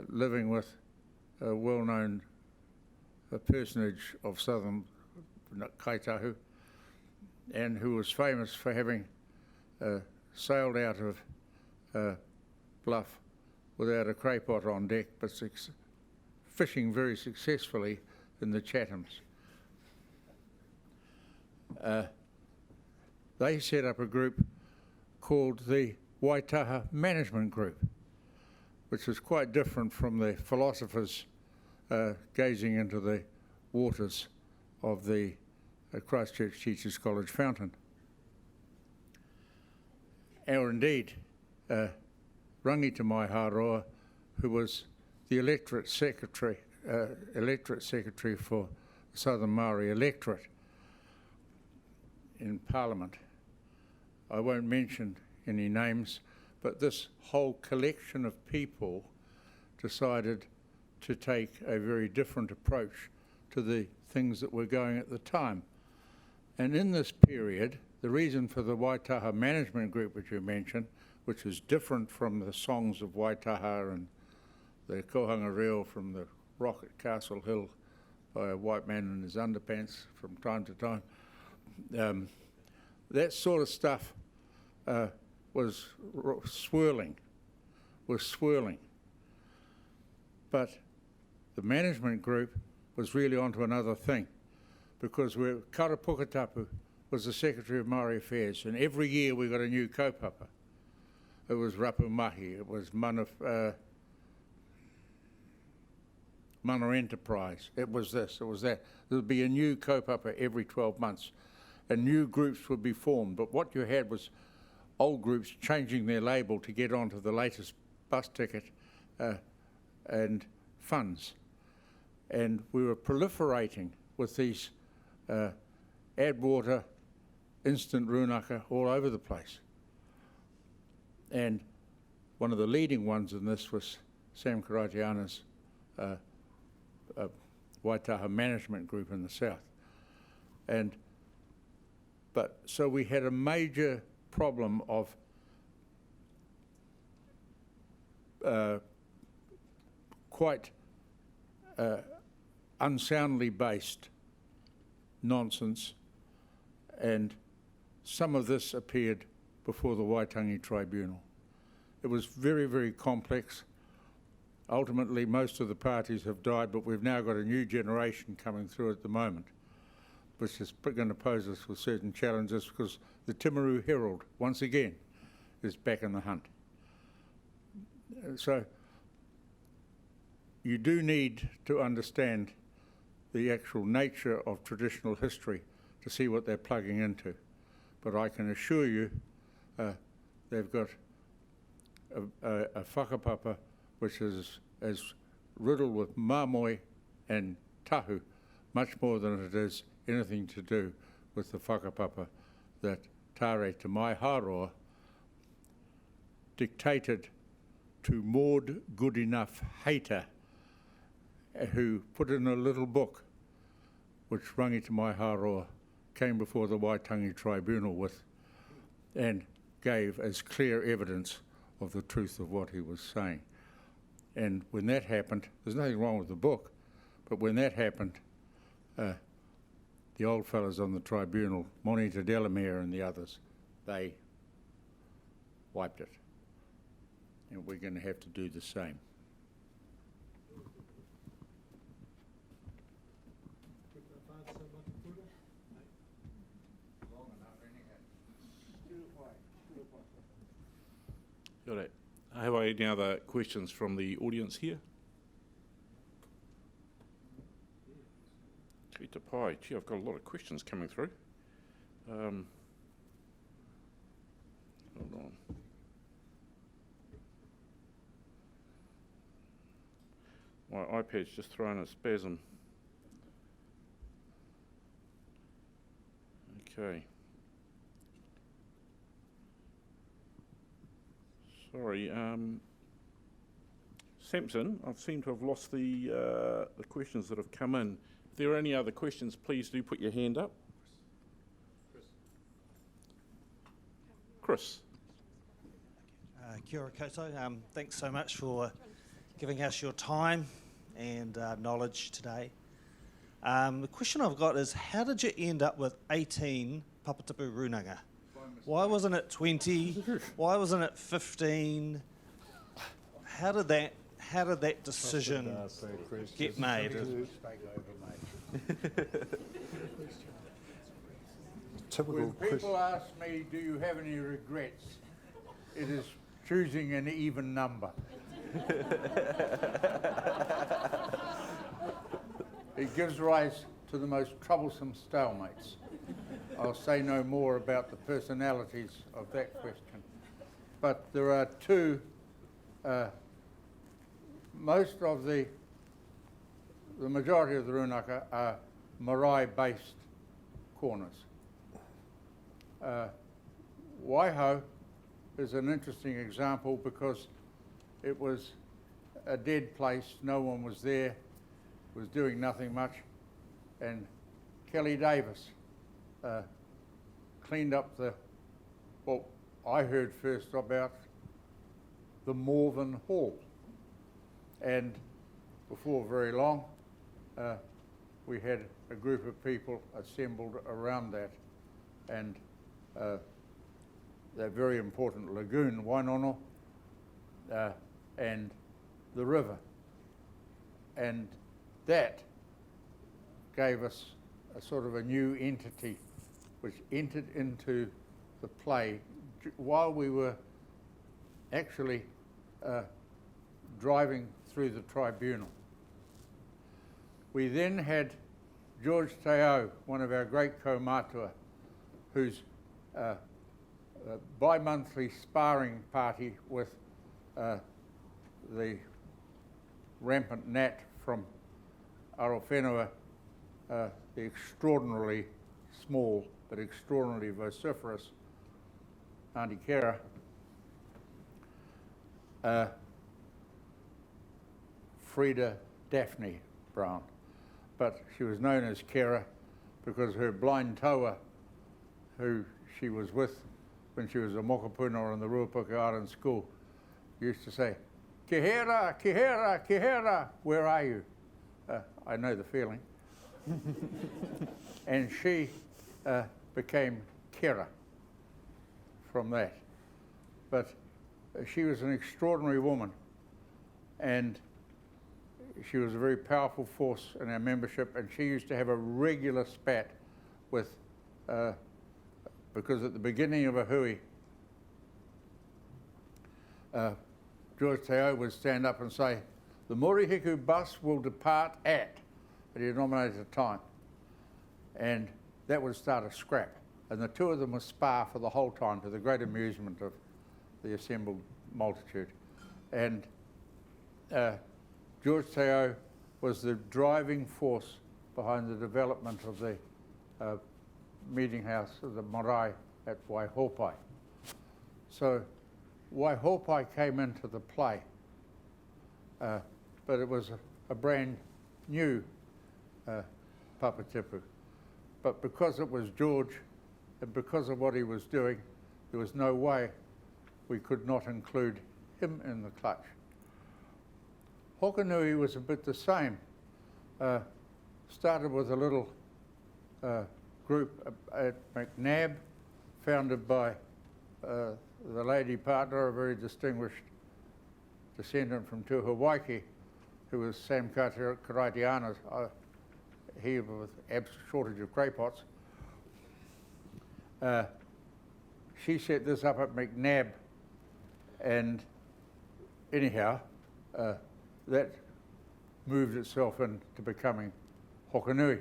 living with a well-known personage of southern Ngāi Tahu, and who was famous for having sailed out of Bluff without a cray pot on deck, but fishing very successfully in the Chathams. They set up a group called the Waitaha Management Group, which was quite different from the philosophers gazing into the waters of the Christchurch Teachers College fountain. Or indeed, Rangi Te Maiharoa, who was the electorate secretary for the Southern Maori electorate in Parliament. I won't mention any names, but this whole collection of people decided to take a very different approach to the things that were going at the time. And in this period, the reason for the Waitaha Management Group, which you mentioned, which was different from the songs of Waitaha and the kohanga reo from the rock at Castle Hill by a white man in his underpants from time to time, that sort of stuff was swirling. But the management group was really onto another thing, because Kara Pukatapu was the Secretary of Māori Affairs, and every year we got a new kaupapa. It was Rapu Mahi, it was Mana Enterprise, it was this, it was that. There would be a new kaupapa every 12 months, and new groups would be formed. But what you had was old groups changing their label to get onto the latest bus ticket and funds. And we were proliferating with these add water, instant runaka all over the place. And one of the leading ones in this was Sam Karatiana's Waitaha management group in the south. But so we had a major problem of quite unsoundly based nonsense, and some of this appeared before the Waitangi Tribunal. It was very, very complex. Ultimately, most of the parties have died, but we've now got a new generation coming through at the moment, which is going to pose us with certain challenges, because the Timaru Herald, once again, is back in the hunt. So you do need to understand the actual nature of traditional history to see what they're plugging into. But I can assure you they've got a whakapapa which is as riddled with māmoe and tahu, much more than it is anything to do with the whakapapa that Tāre Te Mai Haroa dictated to Maud Goodenough Hayter, who put in a little book which Rangi Te Mai Haroa came before the Waitangi Tribunal with and gave as clear evidence of the truth of what he was saying. And when that happened, there's nothing wrong with the book, but when that happened, the old fellas on the tribunal, Monita Delamere and the others, they wiped it. And we're going to have to do the same. Got it. Have I any other questions from the audience here? Tita Pai. Gee, I've got a lot of questions coming through. Hold on. My iPad's just thrown a spasm. Okay. Sorry, Samson, I seem to have lost the questions that have come in. If there are any other questions, please do put your hand up. Chris. Kia ora koutou. Thanks so much for giving us your time and knowledge today. The question I've got is, how did you end up with 18 papatapu runanga? Why wasn't it 20? Why wasn't it 15? How did that decision get made? When people ask me, do you have any regrets, it is choosing an even number. It gives rise to the most troublesome stalemates. I'll say no more about the personalities of that question. But there are two, the majority of the runaka are marae-based corners. Waiho is an interesting example because it was a dead place, no one was there, was doing nothing much, and Kelly Davis cleaned up what I heard first about the Morven Hall. And before very long, we had a group of people assembled around that, and that very important lagoon, Wainono, and the river. And that gave us a sort of a new entity which entered into the play while we were actually driving through the tribunal. We then had George Tahu, one of our great kaumatua, whose bi-monthly sparring party with the rampant gnat from Arowhenua, the extraordinarily small but extraordinarily vociferous Auntie Kera, Frida Daphne Brown, but she was known as Kera because her blind taua, who she was with when she was a mokopuna in the Ruapuka Island School, used to say, "Kihera, Kihera, Kihera, where are you?" I know the feeling. And she became Kera from that. But she was an extraordinary woman, and she was a very powerful force in our membership, and she used to have a regular spat with, because at the beginning of a hui, George Tahu would stand up and say, "The Morihiku bus will depart at a denominated time." And that would start a scrap. And the two of them would spar for the whole time, to the great amusement of the assembled multitude. And George Tahu was the driving force behind the development of the meeting house of the marae at Waihopai. So Waihopai came into the play, but it was a brand new Papatipu. But because it was George, and because of what he was doing, there was no way we could not include him in the clutch. Hokanui was a bit the same. Started with a little group at McNabb, founded by the lady partner, a very distinguished descendant from Te Hawaii, who was Sam Karaitiana, he with shortage of clay pots. She set this up at McNabb, and anyhow, that moved itself into becoming Hokanui.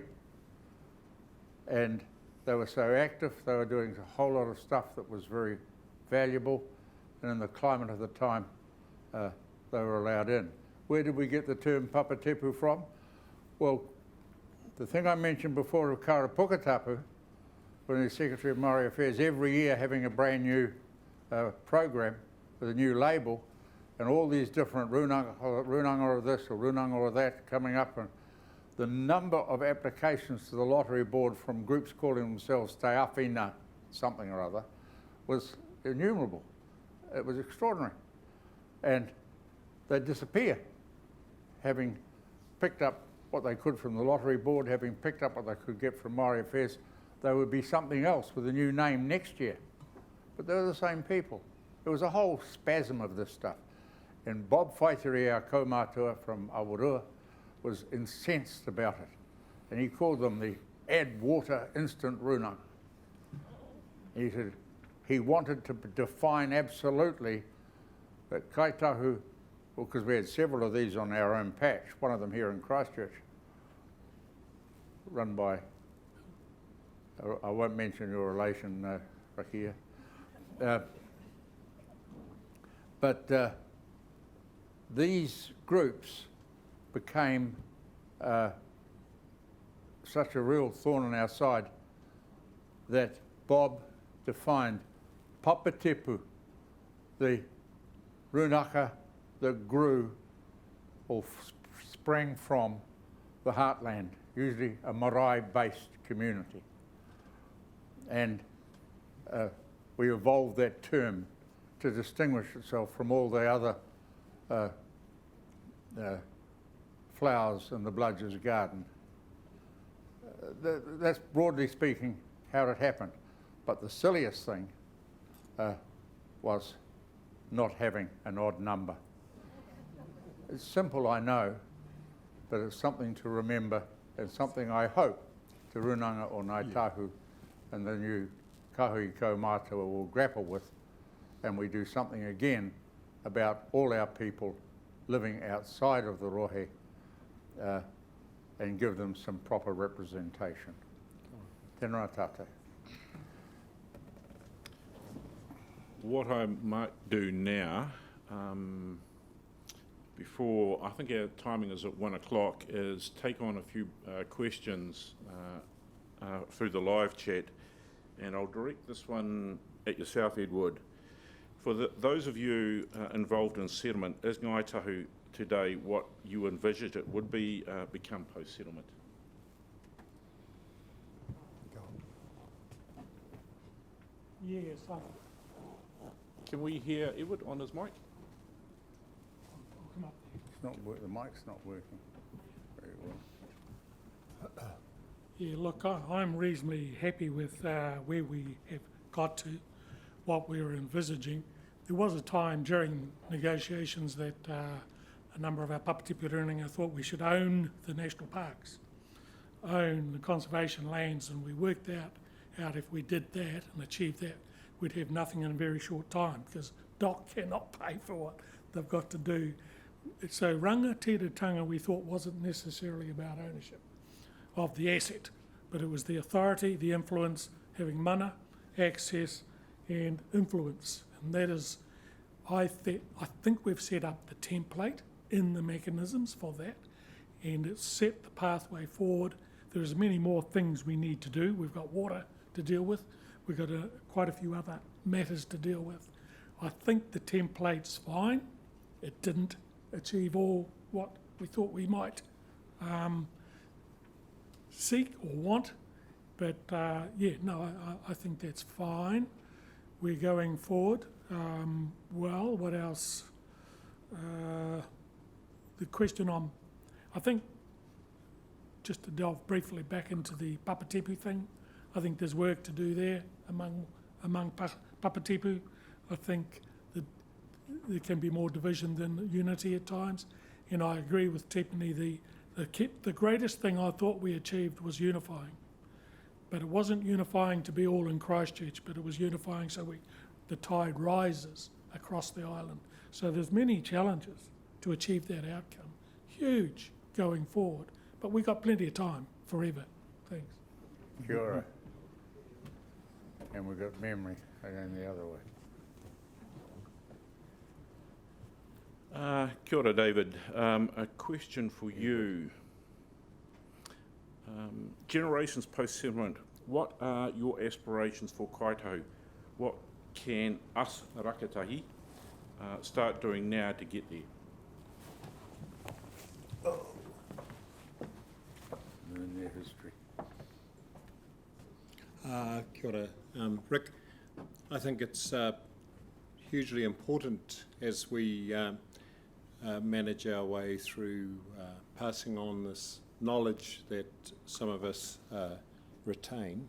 And they were so active, they were doing a whole lot of stuff that was very valuable, and in the climate of the time, they were allowed in. Where did we get the term Papatipu from? Well, the thing I mentioned before of Karapukatapu, when the Secretary of Māori Affairs, every year having a brand new program with a new label, and all these different runanga of this or runanga of that coming up, and the number of applications to the Lottery Board from groups calling themselves Te Awhina something or other was innumerable. It was extraordinary. And they'd disappear, having picked up what they could from the Lottery Board, having picked up what they could get from Māori Affairs. They would be something else with a new name next year. But they were the same people. There was a whole spasm of this stuff. And Bob Whaitiri, our kaumatua from Awarua, was incensed about it. And he called them the add water instant runanga. He said he wanted to define absolutely that Ngāi Tahu, because we had several of these on our own patch, one of them here in Christchurch, run by, I won't mention your relation, Rakia. But these groups became such a real thorn in our side that Bob defined Papatipu, the runaka that grew or sprang from the heartland, usually a marae-based community. And we evolved that term to distinguish itself from all the other flowers in the bludger's garden. That's broadly speaking how it happened. But the silliest thing was not having an odd number. It's simple, I know, but it's something to remember and something I hope to te runanga o Ngāi Tahu and the new kahui kaumātua will grapple with, and we do something again about all our people living outside of the rohe and give them some proper representation. Tēnā tātou. What I might do now, before, I think our timing is at 1 o'clock, is take on a few questions through the live chat, and I'll direct this one at yourself, Edward. For those of you involved in settlement, is Ngāi Tahu today what you envisaged it would be become post-settlement? Yes, I'll Can we hear Edward on his mic? come up there. The mic's not working very well. Yeah, look, I'm reasonably happy with where we have got to, what we were envisaging. There was a time during negotiations that a number of our Papatipu Rūninga thought we should own the national parks, own the conservation lands, and we worked out if we did that and achieved that, we'd have nothing in a very short time because DOC cannot pay for what they've got to do. So rangatiratanga we thought wasn't necessarily about ownership of the asset, but it was the authority, the influence, having mana, access and influence. And that is, I think we've set up the template in the mechanisms for that, and it's set the pathway forward. There's many more things we need to do. We've got water to deal with. We've got quite a few other matters to deal with. I think the template's fine. It didn't achieve all what we thought we might seek or want, but I think that's fine. We're going forward. Well, what else? The question I think, just to delve briefly back into the Papatipu thing, I think there's work to do there among Papatipu. I think that there can be more division than unity at times, and I agree with Tiffany. The greatest thing I thought we achieved was unifying, but it wasn't unifying to be all in Christchurch, but it was unifying so the tide rises across the island. So there's many challenges to achieve that outcome, huge going forward, but we've got plenty of time forever. Thanks. Kia ora. And we've got memory going the other way. Kia ora, David. A question for you. Generations post-settlement, what are your aspirations for Ngāi Tahu? What can us rakatahi start doing now to get there? In their history. Kia ora. Rick, I think it's hugely important as we manage our way through passing on this knowledge that some of us retain,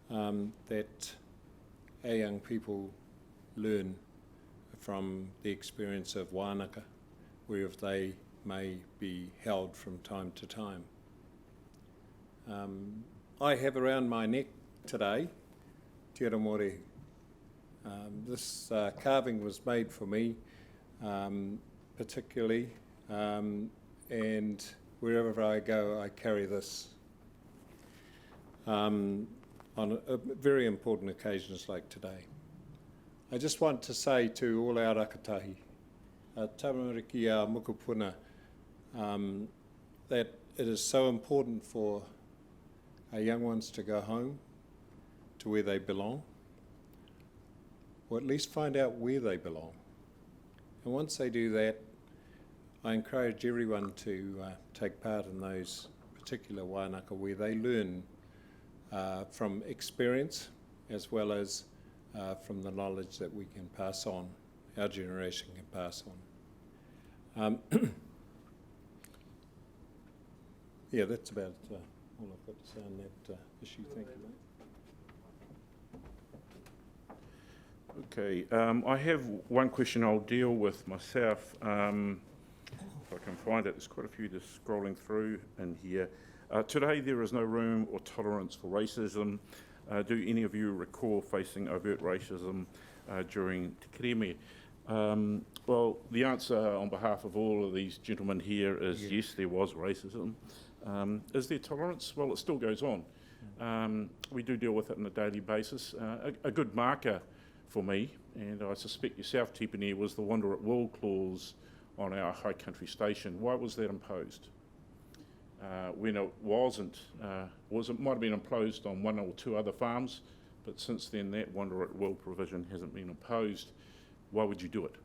that our young people learn from the experience of wānaka, where they may be held from time to time. I have around my neck today, Te Ara Mōrehu. This carving was made for me particularly, and wherever I go I carry this on very important occasions like today. I just want to say to all our rakatahi, tamariki a mukupuna, that it is so important for our young ones to go home to where they belong, or at least find out where they belong. And once they do that, I encourage everyone to take part in those particular wānaka where they learn from experience as well as from the knowledge that we can pass on, our generation can pass on. Yeah, that's about all I've got to say on that issue. Thank you, mate. Okay, I have one question I'll deal with myself. If I can find it, there's quite a few just scrolling through in here. Today there is no room or tolerance for racism. Do any of you recall facing overt racism during Te Kerēme? Well, the answer on behalf of all of these gentlemen here is yes, there was racism. Is there tolerance? Well, it still goes on. We do deal with it on a daily basis. A good marker for me, and I suspect yourself, Tipene, was the Wander at Will clause on our high country station. Why was that imposed? When it wasn't, it might have been imposed on one or two other farms, but since then that Wander at Will provision hasn't been imposed. Why would you do it?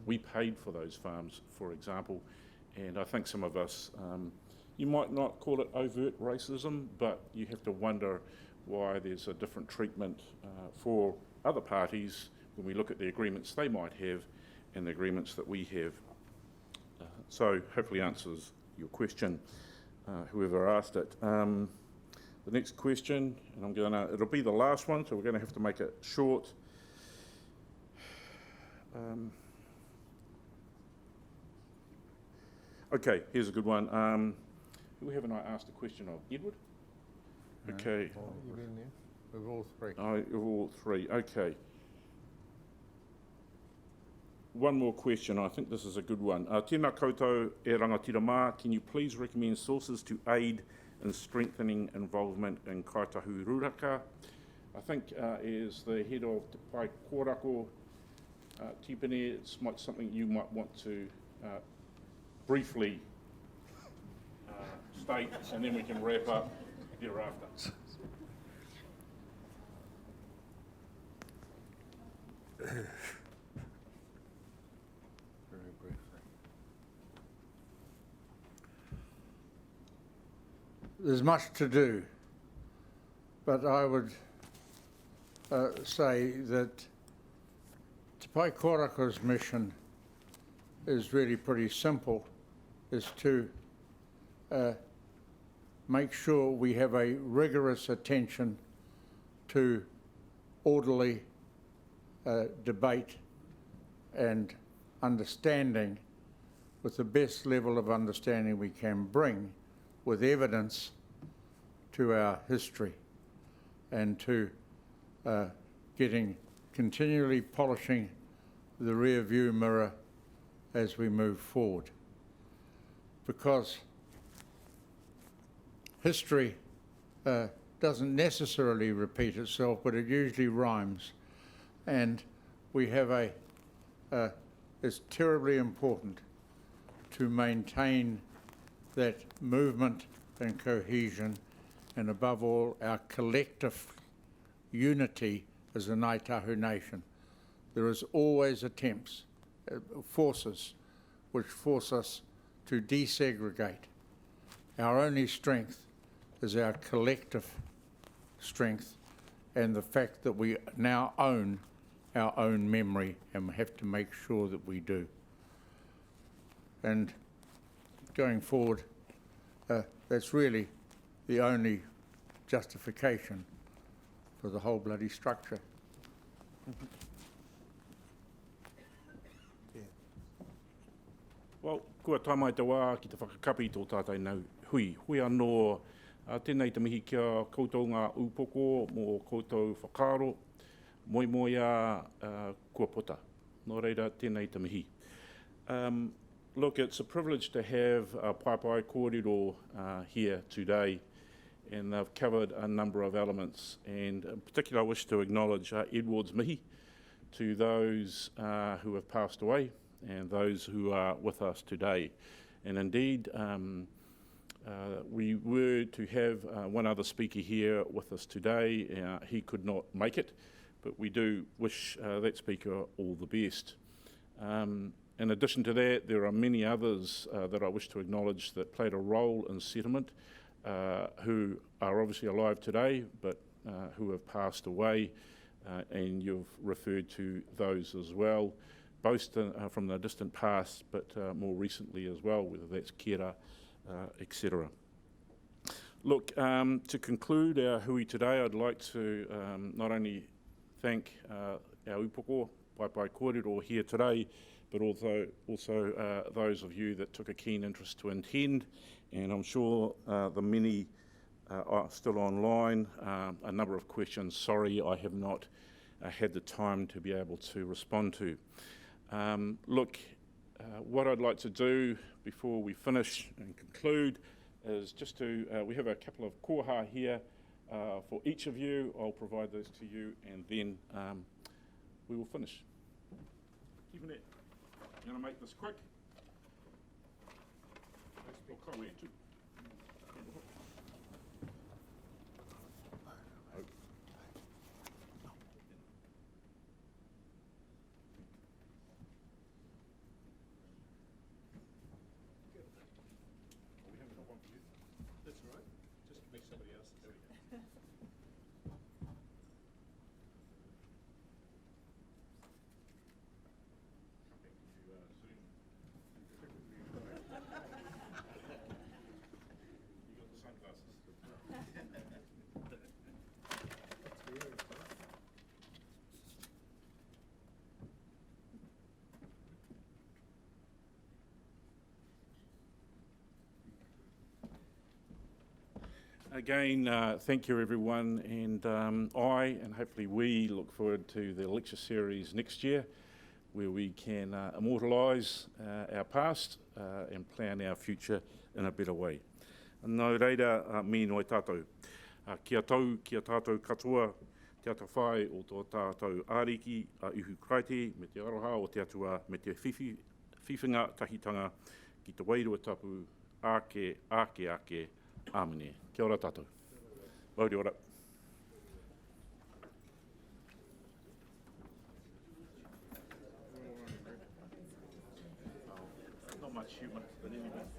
We paid for those farms, for example, and I think some of us, you might not call it overt racism, but you have to wonder why there's a different treatment for other parties when we look at the agreements they might have and the agreements that we have. So hopefully answers your question, whoever asked it. The next question, and it'll be the last one, so we're gonna have to make it short. Okay, here's a good one. Who haven't I asked a question of? Edward? Okay. You've been there? With all three. All three, okay. One more question, I think this is a good one. Tēnā koutou e rangatira mā, can you please recommend sources to aid in strengthening involvement in Ngāi Tahu rūraka? I think as the head of Te Pai Kōrako, Tipene, it's something you might want to briefly state, and then we can wrap up thereafter. Very briefly. There's much to do, but I would say that Te Pai Kōrako's mission is really pretty simple, is to make sure we have a rigorous attention to orderly debate and understanding with the best level of understanding we can bring with evidence to our history, and to continually polishing the rear view mirror as we move forward. Because history doesn't necessarily repeat itself, but it usually rhymes. And we have it's terribly important to maintain that movement and cohesion, and above all, our collective unity as a Ngāi Tahu nation. There is always attempts, forces, which force us to desegregate. Our only strength is our collective strength and the fact that we now own our own memory, and we have to make sure that we do. And going forward, that's really the only justification for the whole bloody structure. Well, kua tamai te wā ki te whakakapi tō tātai nau hui. Hui anō tēnei te mihi kia koutou ngā upoko mō koutou whakaro, moi kua pota. Nō reira, tēnei te mihi. Look, it's a privilege to have Pai Kōrero here today, and they've covered a number of elements, and in particular I wish to acknowledge Edward's mihi to those who have passed away and those who are with us today. And indeed, we were to have one other speaker here with us today. He could not make it, but we do wish that speaker all the best. In addition to that, there are many others that I wish to acknowledge that played a role in settlement, who are obviously alive today, but who have passed away, and you've referred to those as well, both from the distant past, but more recently as well, whether that's Kera, etc. Look, to conclude our hui today, I'd like to not only thank our upoko, Pai Kōrero here today, but also those of you that took a keen interest to attend, and I'm sure the many are still online. A number of questions, sorry, I have not had the time to be able to respond to. What I'd like to do before we finish and conclude is just to, we have a couple of koha here for each of you. I'll provide those to you, and then we will finish. Keeping it. I'm going to make this quick. That's all right. Just make somebody else. There we go. You got the sunglasses. Again, thank you everyone, and I and hopefully we look forward to the lecture series next year, where we can immortalise our past and plan our future in a better way. Nō reira, mi noi tātou. Kia tātou katoa, te ata whai o tō tātou āriki a uhu kraiti, me te aroha o te atua, me te whiwhinga tahitanga, ki te wairua tapu, ake, āmene. Kia ora tātou. Mauri ora. Not much humour, but anyway.